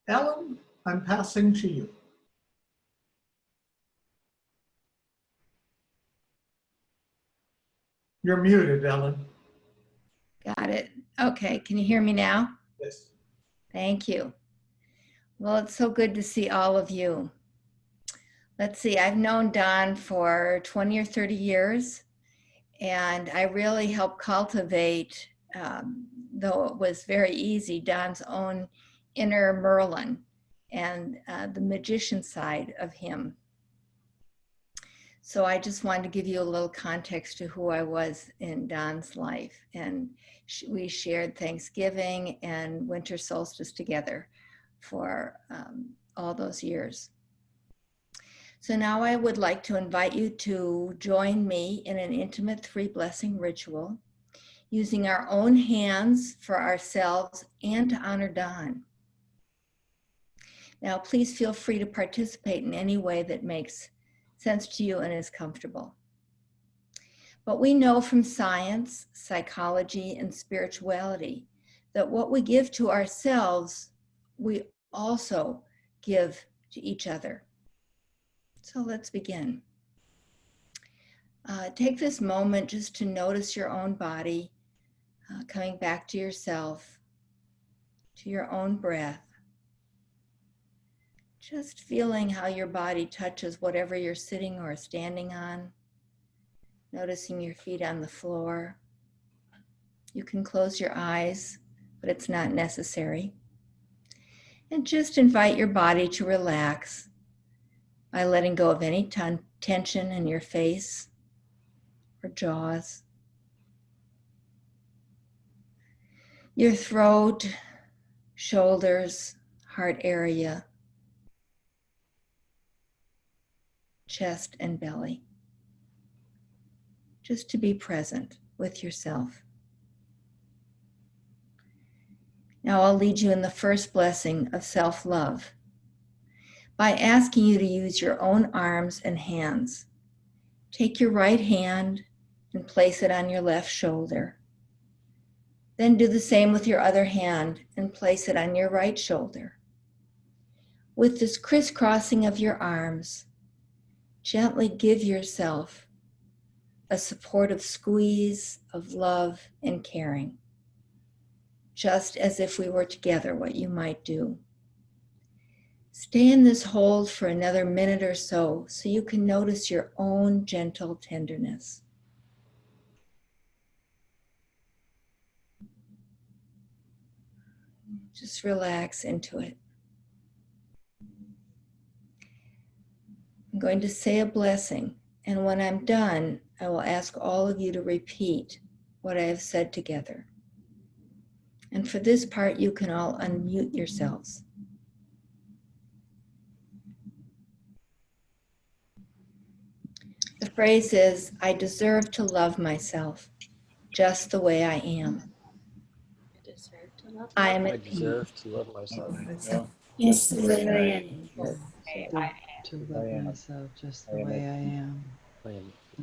Ellen, I'm passing to you. You're muted, Ellen. Got it. Okay, can you hear me now? Yes. Thank you. Well, it's so good to see all of you. Let's see, I've known Don for 20 or 30 years, and I really helped cultivate, though it was very easy, Don's own inner Merlin and the magician side of him. So I just wanted to give you a little context to who I was in Don's life. And we shared Thanksgiving and winter solstice together for all those years. So now I would like to invite you to join me in an intimate 3-blessing ritual using our own hands for ourselves and to honor Don. Now, please feel free to participate in any way that makes sense to you and is comfortable. But we know from science, psychology, and spirituality that what we give to ourselves, we also give to each other. So let's begin. Take this moment just to notice your own body, coming back to yourself, to your own breath. Just feeling how your body touches whatever you're sitting or standing on. Noticing your feet on the floor. You can close your eyes, but it's not necessary. And just invite your body to relax by letting go of any tension in your face or jaws. Your throat, shoulders, heart area, chest and belly. Just to be present with yourself. Now I'll lead you in the first blessing of self-love by asking you to use your own arms and hands. Take your right hand and place it on your left shoulder. Then do the same with your other hand and place it on your right shoulder. With this crisscrossing of your arms, gently give yourself a supportive squeeze of love and caring, just as if we were together, what you might do. Stay in this hold for another minute or so you can notice your own gentle tenderness. Just relax into it. I'm going to say a blessing, and when I'm done, I will ask all of you to repeat what I have said together. And for this part, you can all unmute yourselves. The phrase is, I deserve to love myself just the way I am. I am I at peace. deserve to love myself. Yes, the way I am. To love myself just the way I am.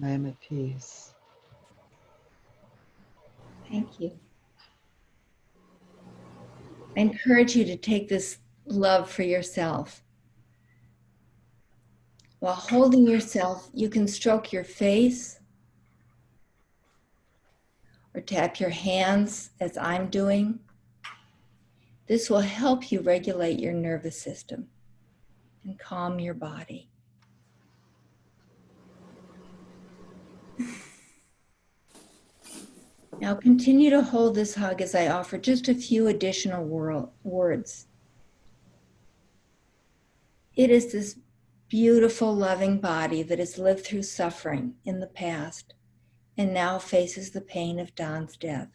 I am at peace. Thank you. I encourage you to take this love for yourself. While holding yourself, you can stroke your face or tap your hands as I'm doing. This will help you regulate your nervous system and calm your body. Now continue to hold this hug as I offer just a few additional words. It is this beautiful, loving body that has lived through suffering in the past and now faces the pain of Don's death.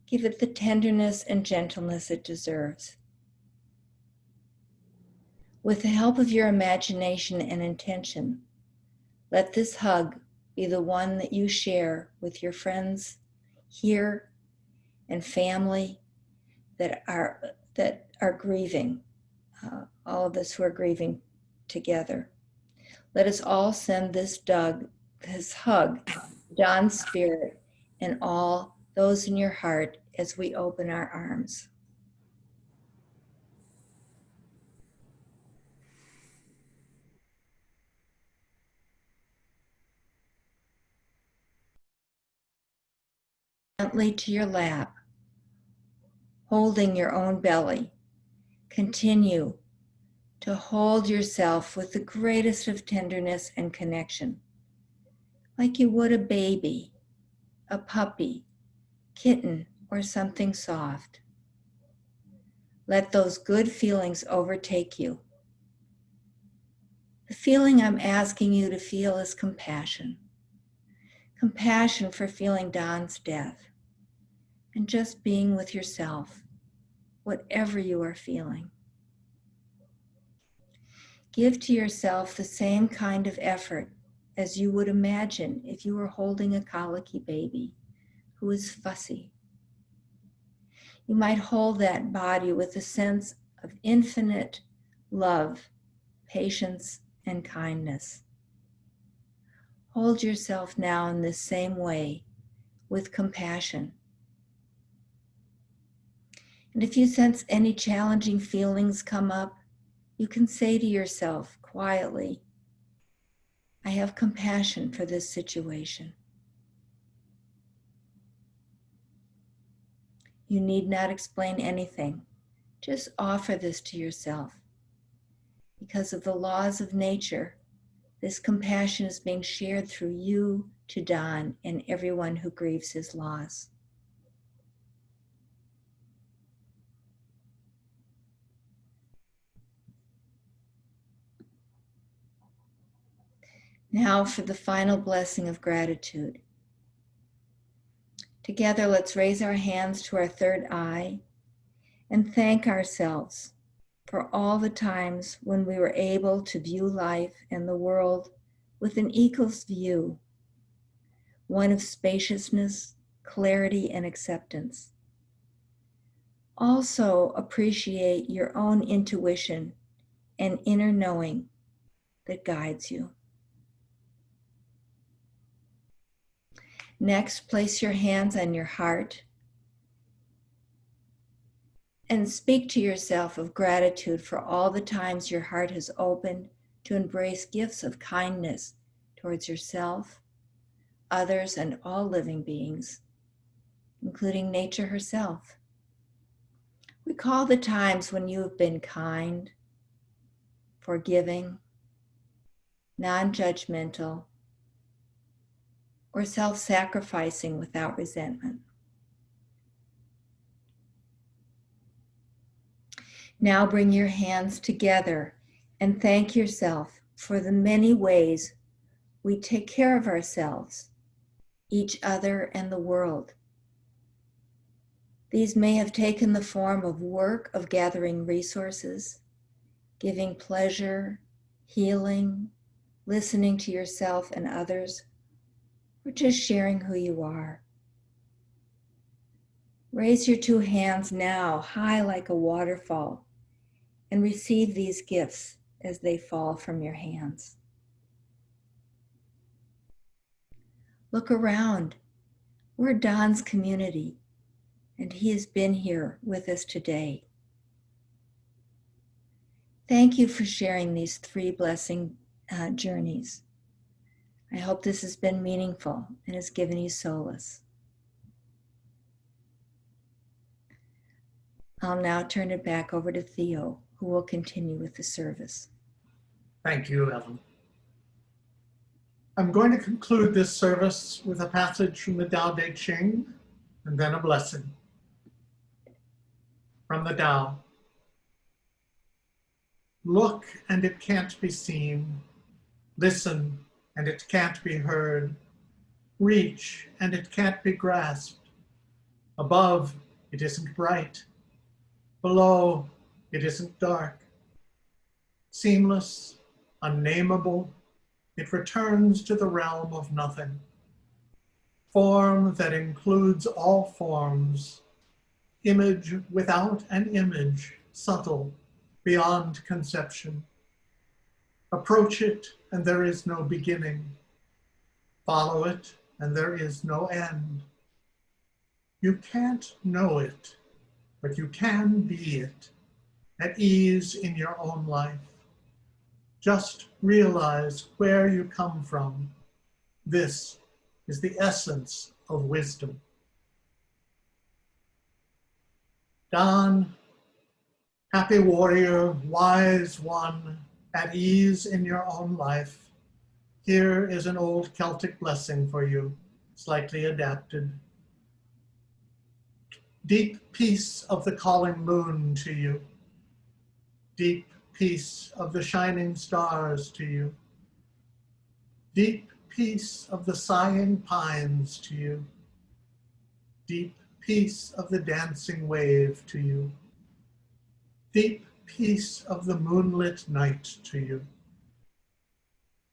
Give it the tenderness and gentleness it deserves. With the help of your imagination and intention, let this hug be the one that you share with your friends here and family that are grieving, all of us who are grieving together. Let us all send this hug, Don's spirit, and all those in your heart as we open our arms. gently to your lap, holding your own belly. Continue to hold yourself with the greatest of tenderness and connection, like you would a baby, a puppy, kitten, or something soft. Let those good feelings overtake you. The feeling I'm asking you to feel is compassion. Compassion for feeling Don's death and just being with yourself, whatever you are feeling. Give to yourself the same kind of effort as you would imagine if you were holding a colicky baby who is fussy. You might hold that body with a sense of infinite love, patience, and kindness. Hold yourself now in this same way, with compassion. And if you sense any challenging feelings come up, you can say to yourself quietly, I have compassion for this situation. You need not explain anything. Just offer this to yourself. Because of the laws of nature, this compassion is being shared through you to Don and everyone who grieves his loss. Now for the final blessing of gratitude. Together, let's raise our hands to our third eye and thank ourselves for all the times when we were able to view life and the world with an equal's view, one of spaciousness, clarity, and acceptance. Also appreciate your own intuition and inner knowing that guides you. Next, place your hands on your heart and speak to yourself of gratitude for all the times your heart has opened to embrace gifts of kindness towards yourself, others, and all living beings, including nature herself. Recall the times when you have been kind, forgiving, non-judgmental, or self-sacrificing without resentment. Now bring your hands together and thank yourself for the many ways we take care of ourselves, each other, and the world. These may have taken the form of work of gathering resources, giving pleasure, healing, listening to yourself and others, or just sharing who you are. Raise your two hands now, high like a waterfall, and receive these gifts as they fall from your hands. Look around. We're Don's community, and he has been here with us today. Thank you for sharing these 3 blessing journeys. I hope this has been meaningful and has given you solace. I'll now turn it back over to Theo, who will continue with the service. Thank you, Ellen. I'm going to conclude this service with a passage from the Tao Te Ching and then a blessing. From the Tao. Look and it can't be seen. Listen and it can't be heard. Reach and it can't be grasped. Above, it isn't bright. Below, it isn't dark. Seamless, unnameable, it returns to the realm of nothing. Form that includes all forms. Image without an image, subtle, beyond conception. Approach it and there is no beginning. Follow it and there is no end. You can't know it, but you can be it, at ease in your own life. Just realize where you come from. This is the essence of wisdom. Don, happy warrior, wise one, at ease in your own life, here is an old Celtic blessing for you, slightly adapted. Deep peace of the calling moon to you. Deep peace of the shining stars to you. Deep peace of the sighing pines to you. Deep peace of the dancing wave to you. Deep peace of the moonlit night to you.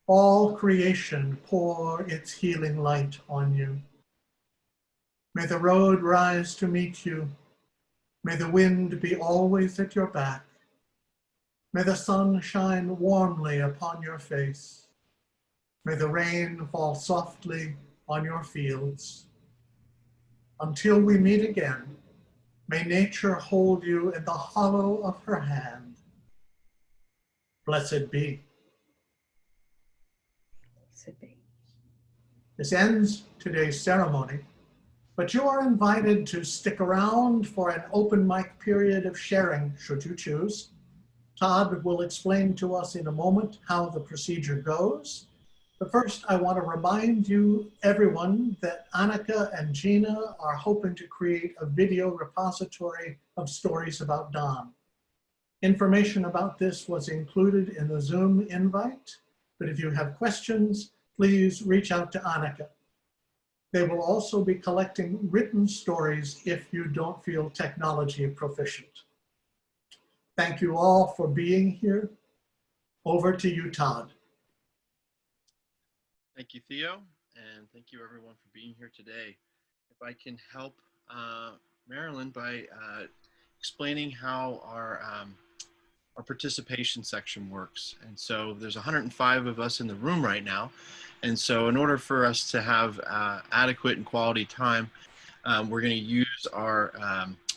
All creation pour its healing light on you. May the road rise to meet you. May the wind be always at your back. May the sun shine warmly upon your face. May the rain fall softly on your fields. Until we meet again, may nature hold you in the hollow of her hand. Blessed be. Blessed be. This ends today's ceremony, but you are invited to stick around for an open mic period of sharing, should you choose. Todd will explain to us in a moment how the procedure goes. But first, I want to remind you, everyone, that Annika and Gina are hoping to create a video repository of stories about Don. Information about this was included in the Zoom invite, but if you have questions, please reach out to Annika. They will also be collecting written stories if you don't feel technology proficient. Thank you all for being here. Over to you, Todd. Thank you, Theo, and thank you everyone for being here today. If I can help Marilyn by explaining how our participation section works. And so there's 105 of us in the room right now. And so in order for us to have adequate and quality time, we're going to use our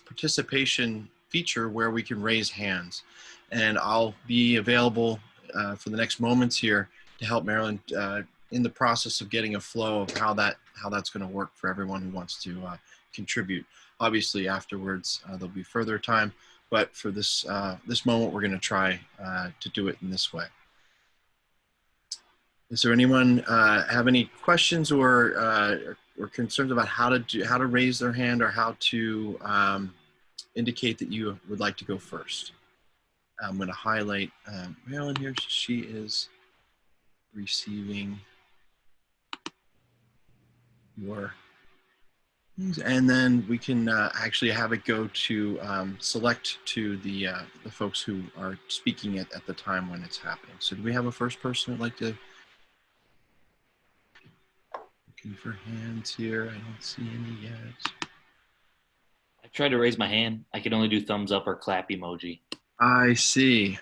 participation feature where we can raise hands. And I'll be available for the next moments here to help Marilyn in the process of getting a flow of how that's going to work for everyone who wants to contribute. Obviously, afterwards there'll be further time, but for this this moment, we're going to try to do it in this way. Is there anyone have any questions or concerns about how to raise their hand or how to indicate that you would like to go first? I'm going to highlight Marilyn here. She is receiving your, and then we can actually have it go to select to the folks who are speaking at the time when it's happening. So do we have a first person that'd like to? Looking for hands here. I don't see any yet. I tried to raise my hand. I can only do thumbs up or clap emoji. I see.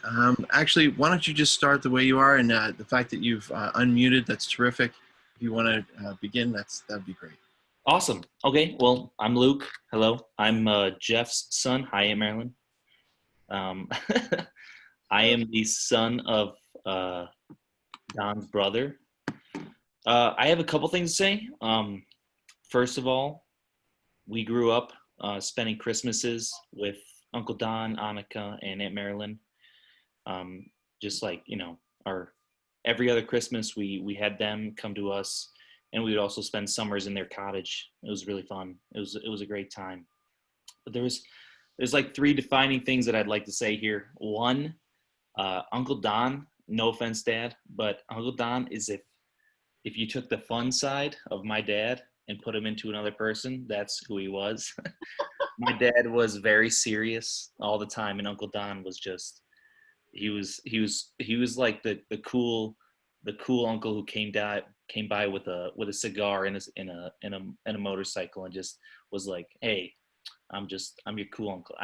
Actually, why don't you just start the way you are, and the fact that you've unmuted, that's terrific. If you want to begin, that'd be great. Awesome. Okay. Well, I'm Luke. Hello. I'm Jeff's son. Hi, Aunt Marilyn. I am the son of Don's brother. I have a couple things to say. First of all, we grew up spending Christmases with Uncle Don, Annika, and Aunt Marilyn. Just like, you know, every other Christmas, we had them come to us, and we would also spend summers in their cottage. It was really fun. It was a great time. But there's like three defining things that I'd like to say here. One, Uncle Don, no offense, Dad, but Uncle Don is if you took the fun side of my dad and put him into another person, that's who he was. My dad was very serious all the time, and Uncle Don was just, he was like the cool uncle who came by with a cigar and a motorcycle and just was like, hey, I'm your cool uncle.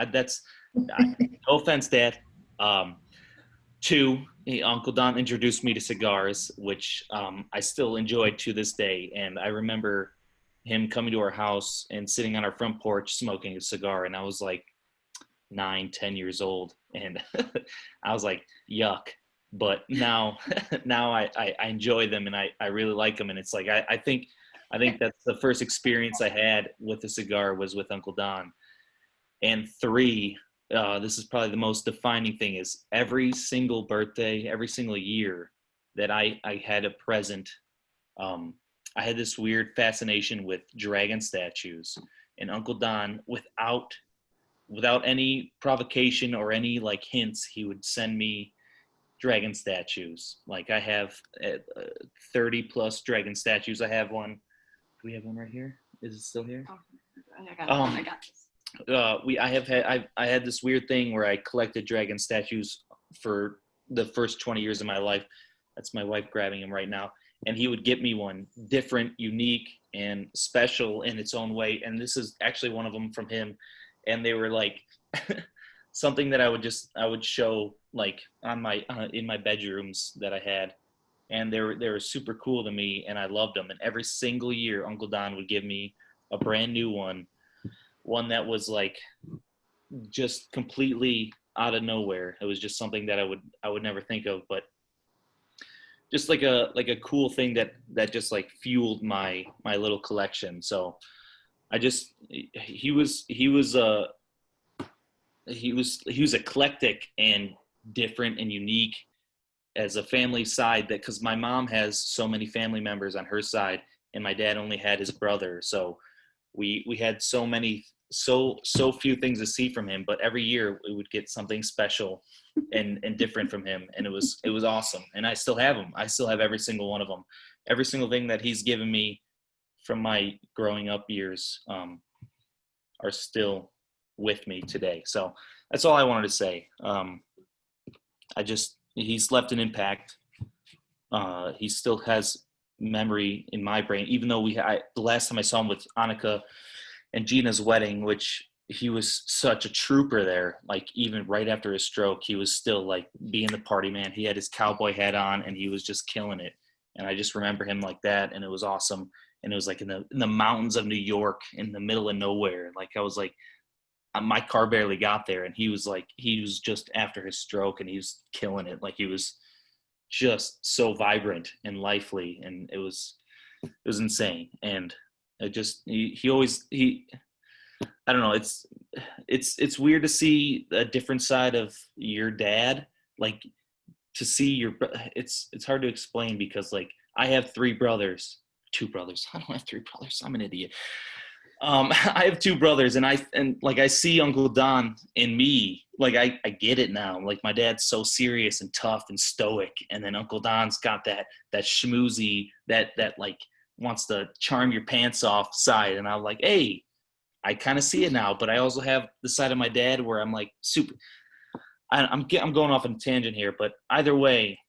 No offense, Dad. Two, Uncle Don introduced me to cigars, which I still enjoy to this day. And I remember him coming to our house and sitting on our front porch smoking a cigar. And I was like 9-10 years old. And I was like, yuck. But now I enjoy them, and I really like them. And it's like, I think that's the first experience I had with a cigar was with Uncle Don. And three, this is probably the most defining thing, is every single birthday, every single year that I had a present, I had this weird fascination with dragon statues. And Uncle Don, without any provocation or any like hints, he would send me dragon statues. Like I have 30 plus dragon statues. I have one. Do we have one right here? Is it still here? Oh, I got this. I had this weird thing where I collected dragon statues for the first 20 years of my life. That's my wife grabbing him right now. And he would get me one different, unique, and special in its own way. And this is actually one of them from him. And they were like something that I would show like on my in my bedrooms that I had. And they were super cool to me, and I loved them. And every single year, Uncle Don would give me a brand new one that was like just completely out of nowhere. It was just something that I would never think of, but just like a cool thing that just like fueled my little collection. So he was eclectic and different and unique as a family side, that because my mom has so many family members on her side and my dad only had his brother. So we had so few things to see from him, but every year we would get something special and different from him. And it was awesome. And I still have them. I still have every single one of them. Every single thing that he's given me from my growing up years are still with me today. So that's all I wanted to say. He's left an impact. He still has memory in my brain, even though the last time I saw him with Annika and Gina's wedding, which he was such a trooper there. Like even right after his stroke, he was still like being the party man. He had his cowboy hat on and he was just killing it. And I just remember him like that. And it was awesome. And it was like in the mountains of New York, in the middle of nowhere. Like I was like, my car barely got there. And he was just after his stroke and he was killing it. Like he was just so vibrant and lively. And it was insane. And it just, I don't know. It's weird to see a different side of your dad. Like to see it's hard to explain because like I have two brothers. I don't have three brothers. I'm an idiot. I have two brothers and I see Uncle Don in me. Like I get it now. Like my dad's so serious and tough and stoic. And then Uncle Don's got that schmoozy, that like wants to charm your pants off side. And I'm like, hey, I kind of see it now, but I also have the side of my dad where I'm like super. I'm going off on a tangent here, but either way,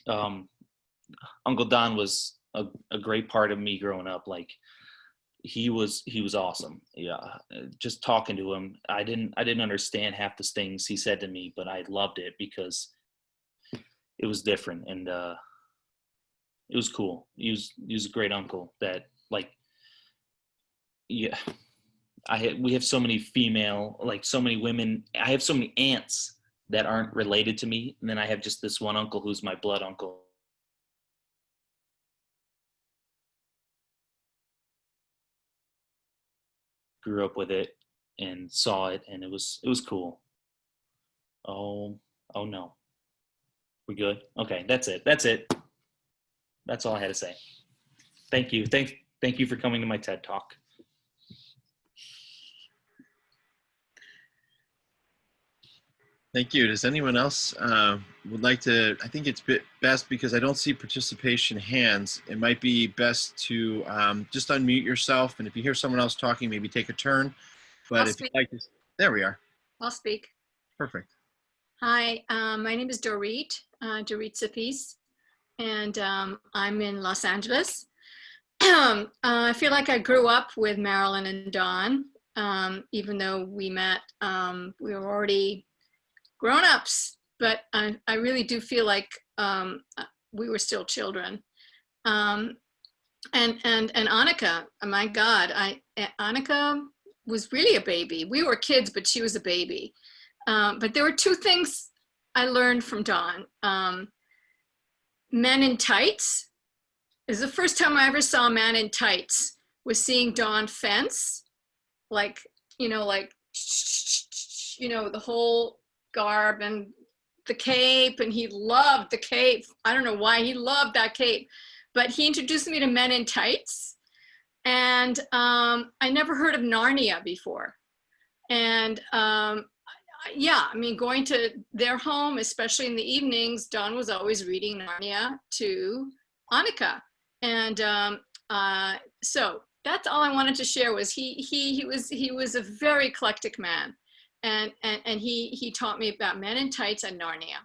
Uncle Don was a great part of me growing up. Like he was awesome. Yeah, just talking to him, I didn't understand half the things he said to me, but I loved it because it was different and it was cool. He was a great uncle that like, yeah. We have so many female, like so many women. I have so many aunts that aren't related to me. And then I have just this one uncle who's my blood uncle. Grew up with it and saw it and it was cool. Oh no. We good? Okay, that's it. That's all I had to say. Thank you. Thank you for coming to my TED Talk. Thank you. Does anyone else would like to? I think it's best because I don't see participation hands. It might be best to just unmute yourself, and if you hear someone else talking, maybe take a turn. But if you'd like to, there we are. I'll speak. Perfect. Hi, my name is Dorit Sapis, and I'm in Los Angeles. I feel like I grew up with Marilyn and Don, even though we met, we were already grown-ups, but I really do feel like we were still children. And Annika, my God, Annika was really a baby. We were kids, but she was a baby. But there were two things I learned from Don. Men in tights. It was the first time I ever saw a man in tights, was seeing Don fence, like you know, the whole garb and the cape, and he loved the cape. I don't know why he loved that cape, but he introduced me to Men in Tights, and I never heard of Narnia before. And yeah, I mean, going to their home, especially in the evenings, Don was always reading Narnia to Annika. And so that's all I wanted to share. Was he was a very eclectic man, and he taught me about Men in Tights and Narnia.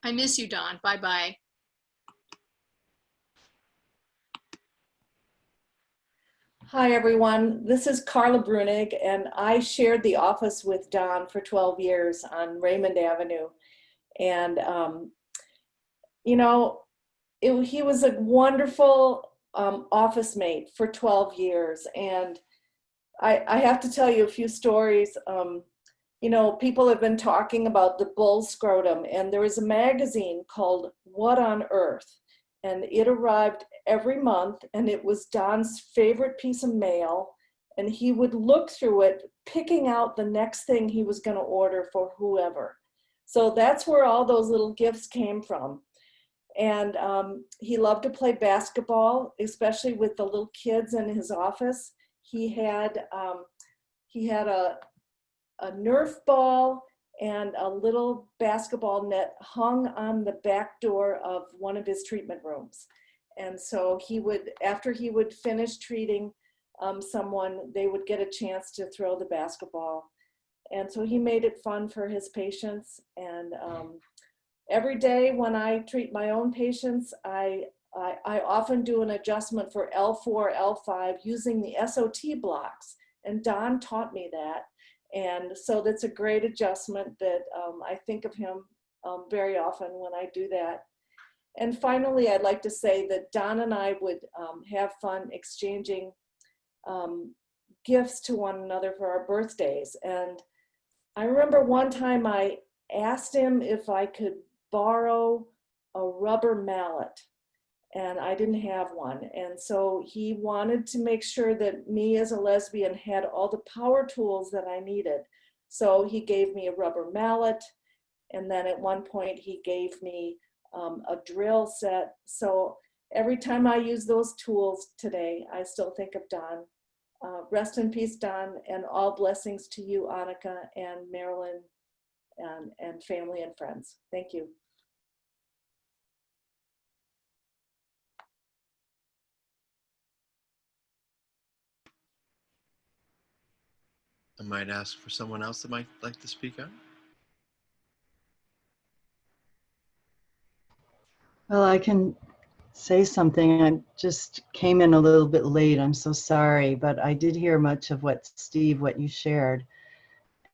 I miss you, Don. Bye bye. Hi, everyone. This is Carla Brunig, and I shared the office with Don for 12 years on Raymond Avenue. And, you know, he was a wonderful office mate for 12 years. And I have to tell you a few stories. You know, people have been talking about the bull scrotum, and there was a magazine called What on Earth? And it arrived every month, and it was Don's favorite piece of mail, and he would look through it, picking out the next thing he was going to order for whoever. So that's where all those little gifts came from. And he loved to play basketball, especially with the little kids in his office. He had a Nerf ball and a little basketball net hung on the back door of one of his treatment rooms. And so he would, after he would finish treating someone, they would get a chance to throw the basketball. And so he made it fun for his patients. And every day when I treat my own patients, I often do an adjustment for L4, L5 using the SOT blocks. And Don taught me that. And so that's a great adjustment that I think of him very often when I do that. And finally, I'd like to say that Don and I would have fun exchanging gifts to one another for our birthdays. And I remember one time I asked him if I could borrow a rubber mallet, and I didn't have one. And so he wanted to make sure that me as a lesbian had all the power tools that I needed. So he gave me a rubber mallet, and then at one point he gave me a drill set. So every time I use those tools today, I still think of Don. Rest in peace, Don, and all blessings to you, Annika and Marilyn, and family and friends. Thank you. I might ask for someone else that might like to speak up. Well, I can say something. I just came in a little bit late. I'm so sorry, but I did hear much of what you shared.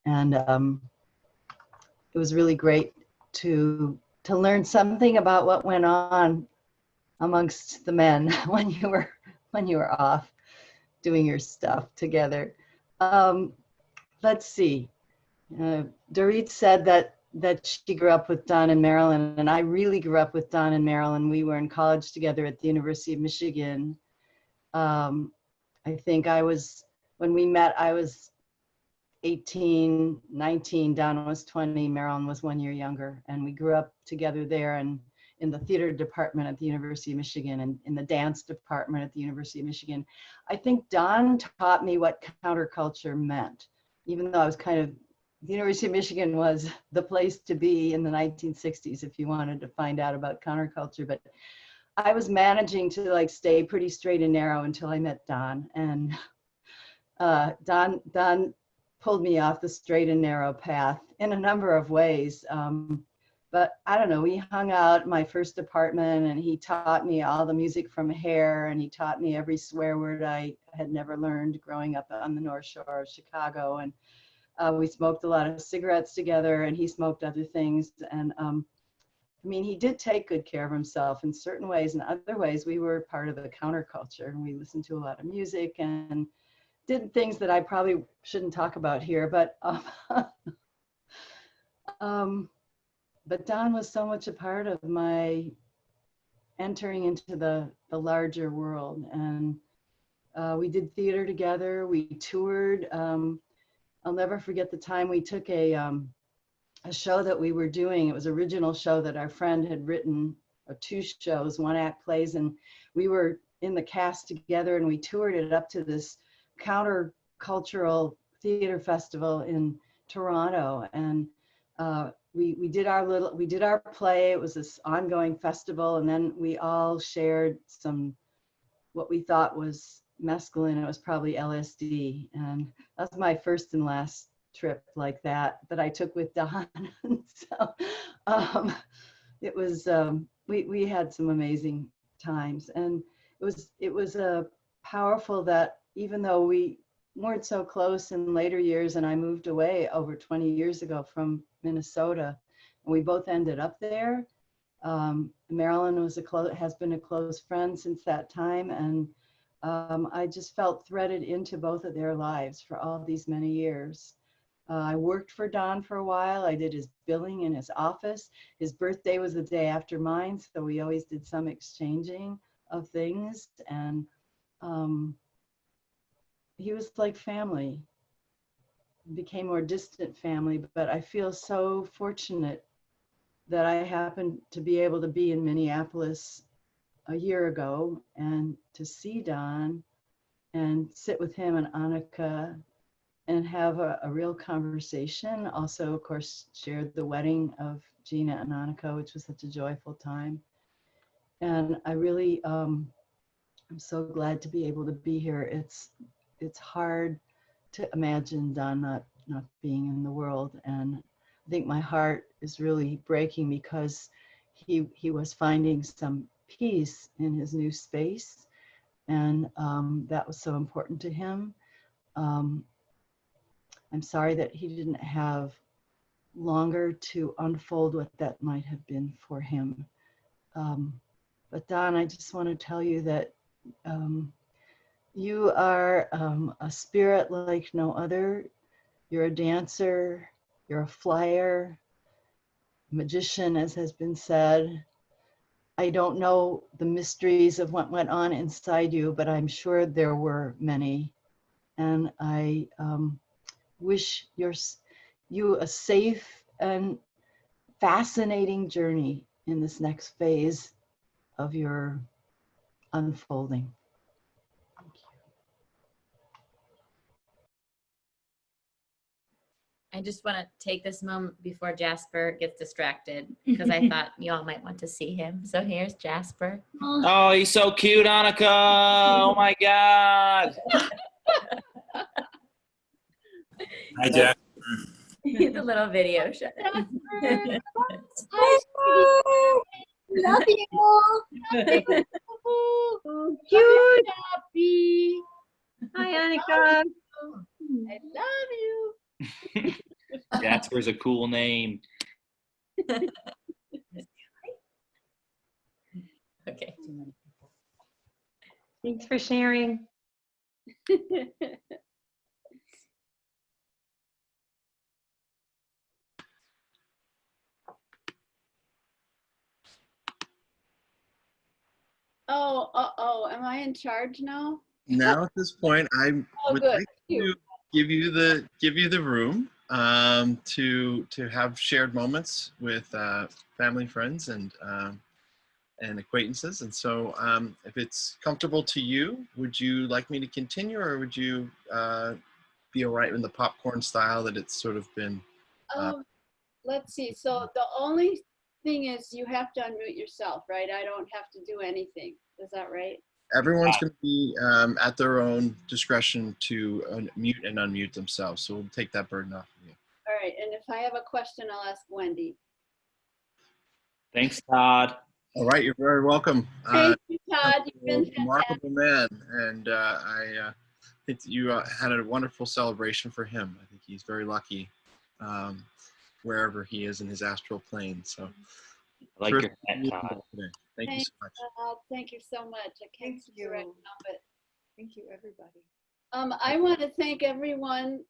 And it was really great to learn something about what went on amongst the men when you were off doing your stuff together. Let's see. Dorit said that she grew up with Don and Marilyn, and I really grew up with Don and Marilyn. We were in college together at the University of Michigan. I think when we met, I was 18, 19, Don was 20, Marilyn was 1 year younger, and we grew up together there and in the theater department at the University of Michigan and in the dance department at the University of Michigan. I think Don taught me what counterculture meant, even though I was the University of Michigan was the place to be in the 1960s if you wanted to find out about counterculture. But I was managing to stay pretty straight and narrow until I met Don. And Don pulled me off the straight and narrow path in a number of ways. But I don't know, we hung out in my first apartment, and he taught me all the music from Hair, and he taught me every swear word I had never learned growing up on the North Shore of Chicago. And we smoked a lot of cigarettes together, and he smoked other things. And I mean, he did take good care of himself in certain ways. In other ways, we were part of the counterculture, and we listened to a lot of music and did things that I probably shouldn't talk about here. But Don was so much a part of my entering into the larger world. And we did theater together. We toured I'll never forget the time we took a show that we were doing. It was an original show that our friend had written, two shows, one act plays, and we were in the cast together, and we toured it up to this countercultural theater festival in Toronto, and we did our play. It was this ongoing festival, and then we all shared some what we thought was mescaline. It was probably LSD, and that's my first and last trip like that I took with Don. So it was we had some amazing times, and it was powerful that even though we weren't so close in later years, and I moved away over 20 years ago from Minnesota, and we both ended up there. Marilyn has been a close friend since that time, and I just felt threaded into both of their lives for all these many years. I worked for Don for a while. I did his billing in his office. His birthday was the day after mine, so we always did some exchanging of things, and he was like family. It became more distant family, but I feel so fortunate that I happened to be able to be in Minneapolis a year ago and to see Don and sit with him and Annika and have a real conversation. Also, of course, shared the wedding of Gina and Annika, which was such a joyful time. And I really, I'm so glad to be able to be here. It's hard to imagine Don not being in the world. And I think my heart is really breaking because he was finding some peace in his new space. And that was so important to him. I'm sorry that he didn't have longer to unfold what that might have been for him. But Don, I just want to tell you that you are a spirit like no other. You're a dancer, you're a flyer, magician, as has been said. I don't know the mysteries of what went on inside you, but I'm sure there were many. And I wish you a safe and fascinating journey in this next phase of your unfolding. Thank you. I just want to take this moment before Jasper gets distracted because I thought you all might want to see him. So here's Jasper. Oh, he's so cute, Annika. Oh my God. Hi, Jack. He's a little video show. Hi, love you. Cute. Happy. Hi, Annika. I love you. Jasper's a cool name. Okay. Thanks for sharing. Oh, am I in charge now? Now at this point, I would good. like to give you the room to have shared moments with family, friends, and acquaintances. And so, if it's comfortable to you, would you like me to continue, or would you be all right in the popcorn style that it's sort of been? Let's see. So the only thing is you have to unmute yourself, right? I don't have to do anything. Is that right? Everyone's going to be at their own discretion to mute and unmute themselves. So we'll take that burden off of you. All right. And if I have a question, I'll ask Wendy. Thanks, Todd. All right, you're very welcome. Thank you, Todd. You've been fantastic. Remarkable man, and I think you had a wonderful celebration for him. I think he's very lucky wherever he is in his astral plane. So, I like your hat, Todd. Thank you so much. Thank you so much. I can't see you right now, but Thank you, everybody. I want to thank everyone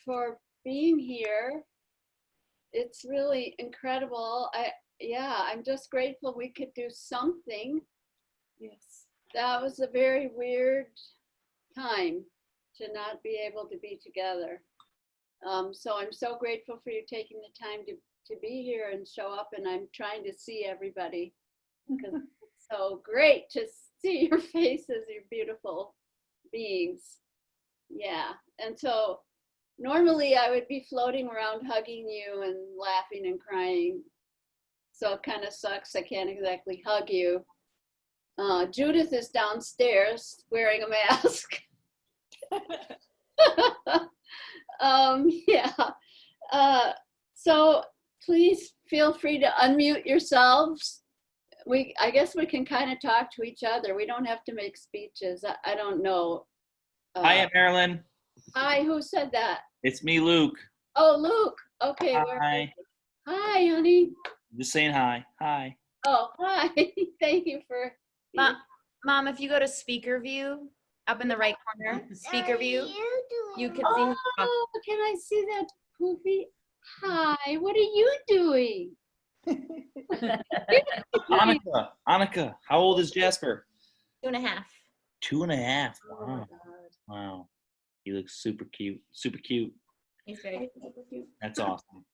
for being here. It's really incredible. I'm just grateful we could do something. Yes. That was a very weird time to not be able to be together. So I'm so grateful for you taking the time to be here and show up, and I'm trying to see everybody because it's so great to see your faces, your beautiful beings. Yeah, and so normally I would be floating around hugging you and laughing and crying. So it kind of sucks. I can't exactly hug you. Judith is downstairs wearing a mask. Yeah. So please feel free to unmute yourselves. I guess we can kind of talk to each other. We don't have to make speeches. I don't know. Hi, Aunt Marilyn. Hi, who said that? It's me, Luke. Oh, Luke. Okay. Hi. Hi, honey. Just saying hi. Hi. Oh, hi. Thank you for. Mom, if you go to speaker view, up in the right corner, speaker view, you can see. Oh, can I see that, Poofy? Hi, what are you doing? Annika, how old is Jasper? 2.5. 2.5. Oh Wow. Wow. He looks super cute. Super cute. He's very cute. That's awesome.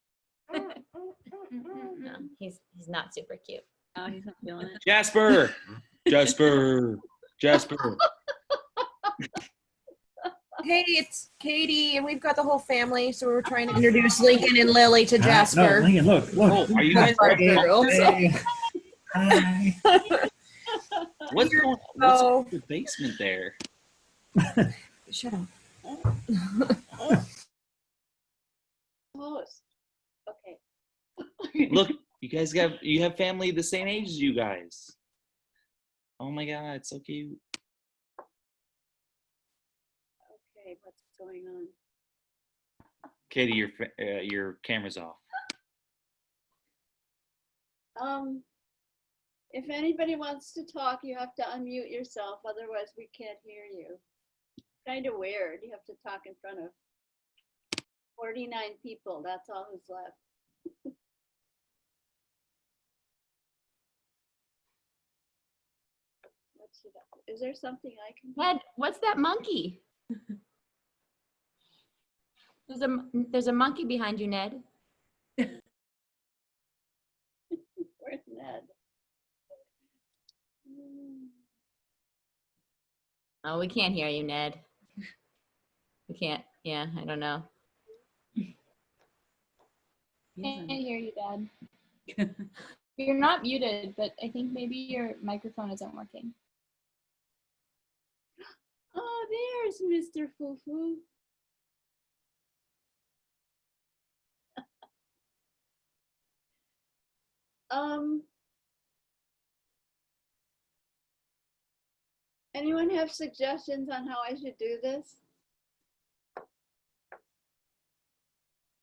No, he's not super cute. Oh, he's not feeling it. Jasper. Jasper. Hey, it's Katie, and we've got the whole family, so we're trying to introduce Lincoln and Lily to Jasper. No, Lincoln, look. Oh, are you guys Hey. Hi. What's in the basement there? Shut up. Oh, okay. Look, you have family the same age as you guys. Oh my God, it's so cute. Okay, what's going on? Katie, your camera's off. If anybody wants to talk, you have to unmute yourself, otherwise we can't hear you. Kind of weird. You have to talk in front of 49 people. That's all who's left. Is there something I can do? Ned, what's that monkey? There's a monkey behind you, Ned. Where's Ned? Oh, we can't hear you, Ned. We can't. Yeah, I don't know. Can't hear you, Dad. You're not muted, but I think maybe your microphone isn't working. Oh, there's Mr. Fufu. Anyone have suggestions on how I should do this?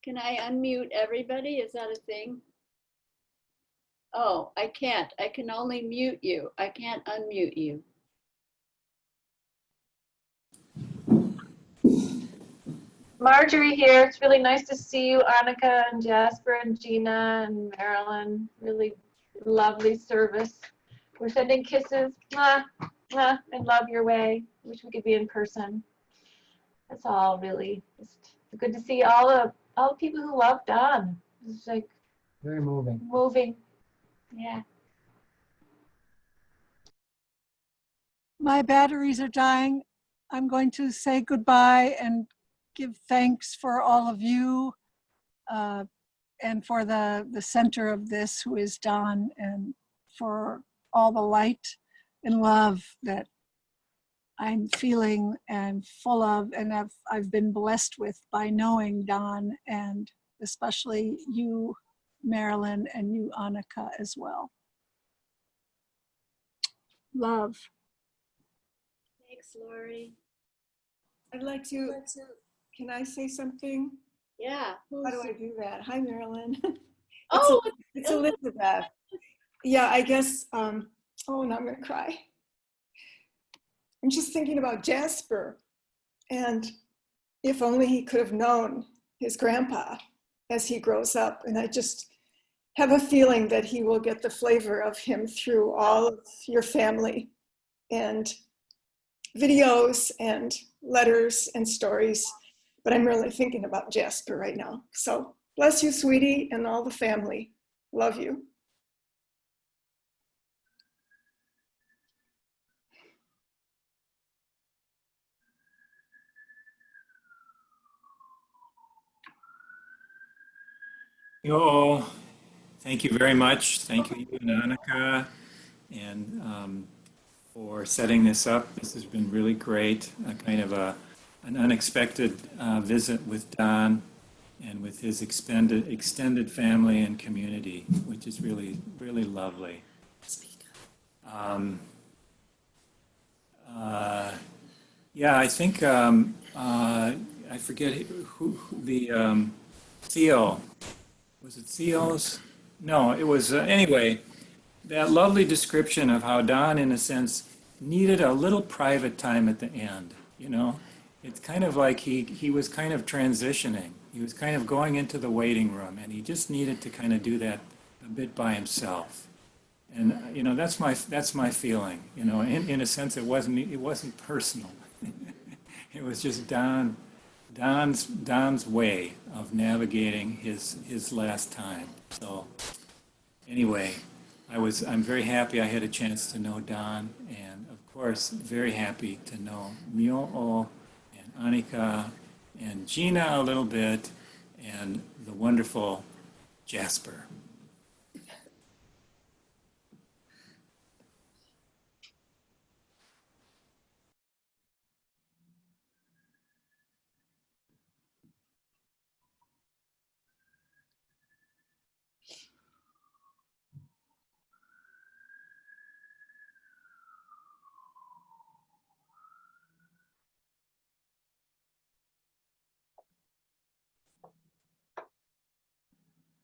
Can I unmute everybody? Is that a thing? Oh, I can't. I can only mute you. I can't unmute you. Marjorie here. It's really nice to see you, Annika and Jasper and Gina and Marilyn. Really lovely service. We're sending kisses. Mwah, mwah, and love your way. Wish we could be in person. That's all really. Just good to see all the people who love Don. It's like Very moving. moving. Yeah. My batteries are dying. I'm going to say goodbye and give thanks for all of you and for the center of this, who is Don, and for all the light and love that I'm feeling and full of, and I've been blessed with by knowing Don, and especially you, Marilyn, and you, Annika, as well. Love. Thanks, Lori. I'd like to, can I say something? Yeah. How do I do that? Hi, Marilyn. Oh, it's Elizabeth. Yeah, I guess, oh, now I'm gonna cry. I'm just thinking about Jasper, and if only he could have known his grandpa as he grows up. And I just have a feeling that he will get the flavor of him through all of your family and videos and letters and stories. but I'm really thinking about Jasper right now. So bless you, sweetie, and all the family. Love you. Yo, thank you very much. Thank you, and Annika, and for setting this up. This has been really great. A kind of an unexpected visit with Don and with his extended family and community, which is really, really lovely. Yeah, I think I forget who the Theo. Was it Theo's? No, it was, anyway, that lovely description of how Don, in a sense, needed a little private time at the end, you know? It's kind of like he was kind of transitioning. He was kind of going into the waiting room, and he just needed to kind of do that a bit by himself. And, you know, that's my feeling, you know, in a sense, it wasn't personal. It was just Don's way of navigating his last time. So anyway, I'm very happy I had a chance to know Don, and of course very happy to know Myo and Annika and Gina a little bit, and the wonderful Jasper.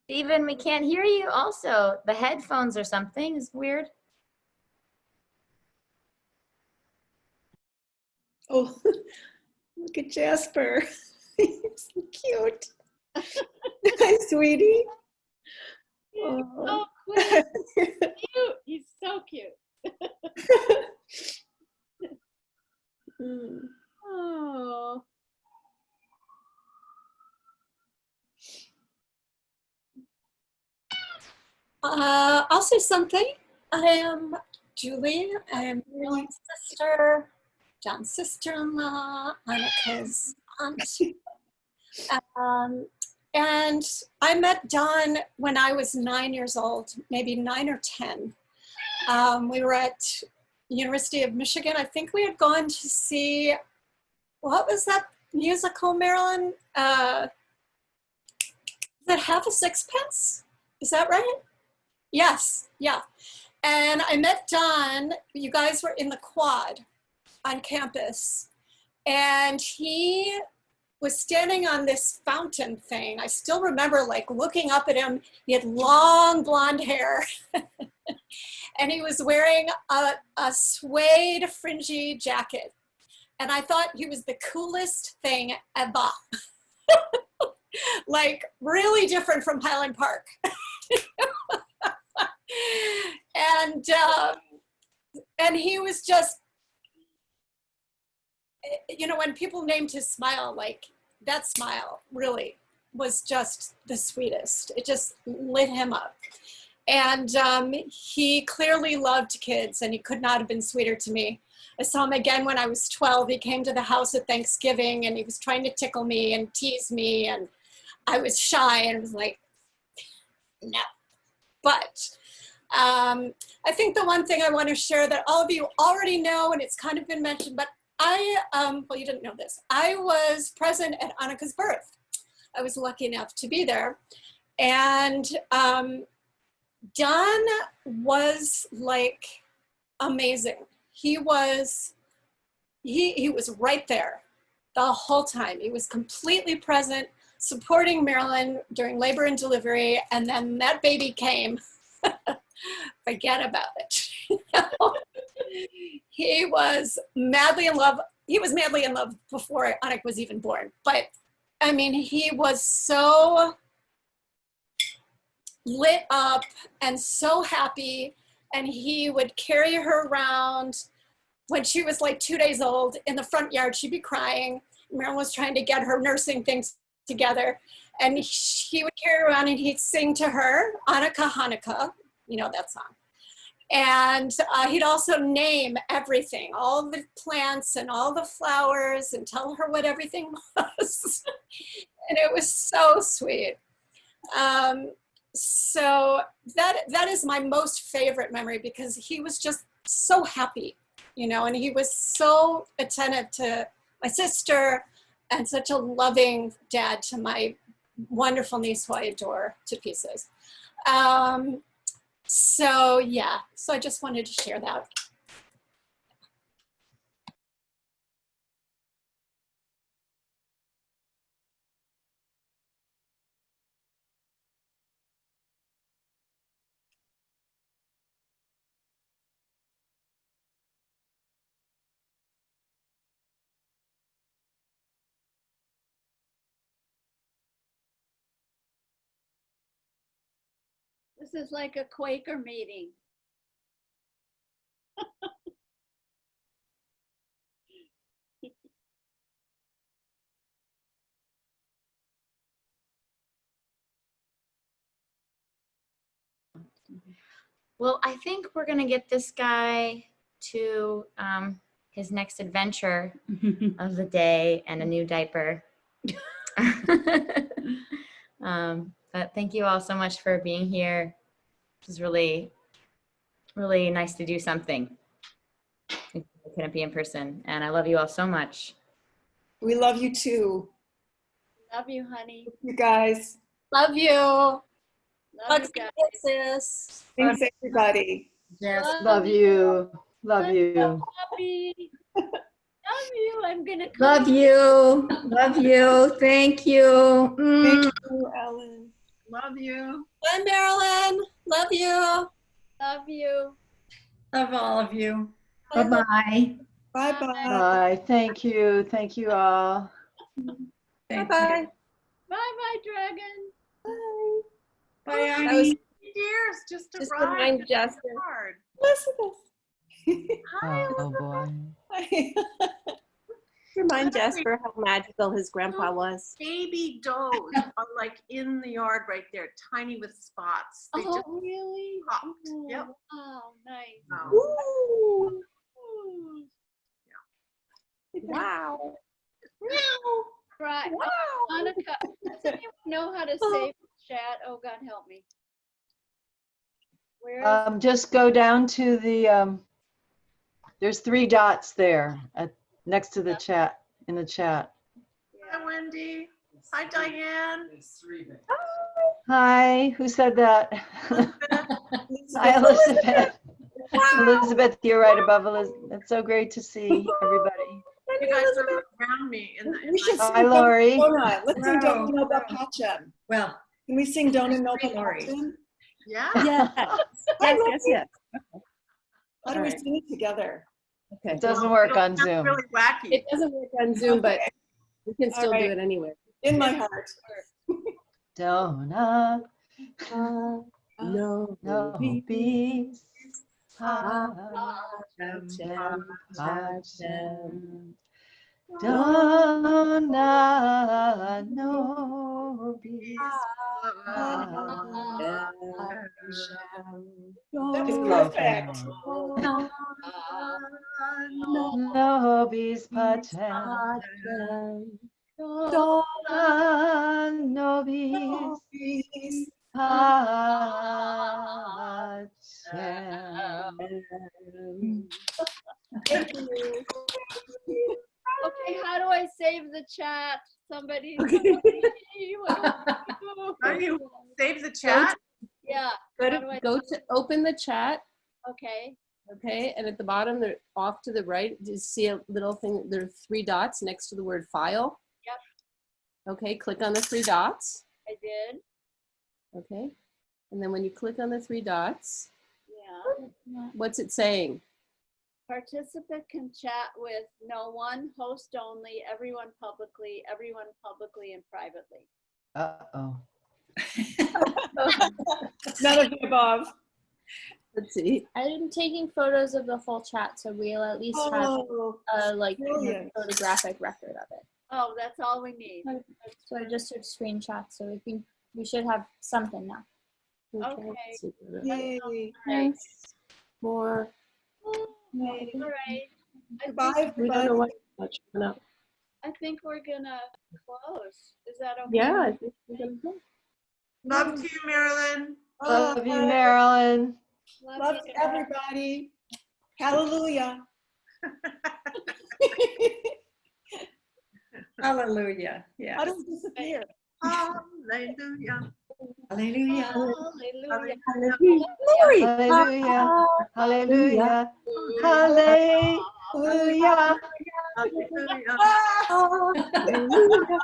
Stephen, we can't hear you also. The headphones or something is weird. Oh, look at Jasper. He's so cute. Hi, sweetie. Oh, cute. Cute. He's so cute. Oh. I'll say something. I am Julie. I am Marilyn's sister, John's sister-in-law, Annika's aunt. And I met Don when I was 9 years old, maybe 9 or 10. We were at University of Michigan. I think we had gone to see, what was that musical, Marilyn? Is that Half a Sixpence? Is that right? Yes, yeah. And I met Don. You guys were in the quad on campus. And he was standing on this fountain thing. I still remember like looking up at him. He had long blonde hair. And he was wearing a suede fringy jacket. And I thought he was the coolest thing ever. Like really different from Highland Park. And he was just, you know, when people named his smile, like that smile really was just the sweetest. It just lit him up. And he clearly loved kids, and he could not have been sweeter to me. I saw him again when I was 12. He came to the house at Thanksgiving, and he was trying to tickle me and tease me, and I was shy and was like, no. But I think the one thing I want to share that all of you already know, and it's kind of been mentioned, but well, you didn't know this. I was present at Annika's birth. I was lucky enough to be there. And Don was like amazing. He was right there the whole time. He was completely present, supporting Marilyn during labor and delivery, and then that baby came. Forget about it. He was madly in love. He was madly in love before Annika was even born. But I mean, he was so lit up and so happy, and he would carry her around when she was like 2 days old in the front yard. She'd be crying, Marilyn was trying to get her nursing things together. And he would carry her around and he'd sing to her, Hanukkah, Hanukkah, you know that song. And he'd also name everything, all the plants and all the flowers, and tell her what everything was. And it was so sweet. So that is my most favorite memory, because he was just so happy, you know, and he was so attentive to my sister and such a loving dad to my wonderful niece who I adore to pieces. So yeah, so I just wanted to share that. This is like a Quaker meeting. Well, I think we're gonna get this guy to his next adventure of the day and a new diaper. But thank you all so much for being here. It was really, really nice to do something. I couldn't be in person, and I love you all so much. We love you too. Love you, honey. You guys. Love you. Love Hugs you and guys. kisses. Thanks, everybody. Yes, love you. Love you. Happy. Love you. I'm gonna Love you. Love you. Thank you. Thank you, Ellen. Love you. Bye, Marilyn. Love you. love you. Love all of you. Bye-bye. Bye-bye. Bye. Thank you. Thank you all. Thank Bye-bye. you. Bye, Dragon. Bye. Bye, That Annie. was years just Just arrived. remind It's Justin. hard. Oh boy. Remind Jasper how magical his grandpa was. Baby does are like in the yard right there, tiny with spots. They just Really? popped. Oh, Yep. wow, nice. Oh. Wow. Right. Wow. Hanukkah. Does anyone know how to save the chat? Oh, God help me. Where is Just go down to the, there's 3 dots there next to the chat, in the chat. Hi, Wendy. Hi, Diane. Hi, who said that? Hi, Elizabeth. Elizabeth, you're right above Elizabeth. It's so great to see everybody. You guys are around me. We should Hi, sing Lori. Dona. Let's sing Hello. Dona Nova Pacem. Well, Can we sing Dona Nova Lori. Pacem? Yeah. Yes. Yes, yes. How do we All right. sing it together? Okay. It doesn't work on Zoom. Really wacky. It doesn't work on Zoom, but Okay. we can still All do right. it anyway. In my heart. Dona, No. no peace. Dona, no peace. That's Slow perfect. down. Nobis pacem. Dona nobis pacem. Okay, how do I save the chat? Somebody. How do you save the chat? Yeah. Go how do I- to open the chat. Okay. Okay, and at the bottom, there off to the right, you see a little thing. There are 3 dots next to the word file. Yep. Okay, click on the 3 dots. I did. Okay, and then when you click on the 3 dots, Yeah. what's it saying? Participant can chat with no one, host only, everyone publicly and privately. Uh-oh. None of the above. Let's see. I'm taking photos of the whole chat, so we'll at least have Oh, a like brilliant. photographic record of it. Oh, that's all we need. So I just took screenshots, so I think we should have something now. Okay. Yay. Nice. More. All right. Goodbye, We don't know everybody. what much coming up. I think we're gonna close. Is that okay? Yeah, I think we're gonna go. Love to you, Marilyn. Love you, Marilyn. Love you. everybody. Hallelujah. Hallelujah. Yeah. How does it disappear? Hallelujah. Hallelujah. Hallelujah. Hallelujah. Hallelujah. Hallelujah. Hallelujah. Hallelujah.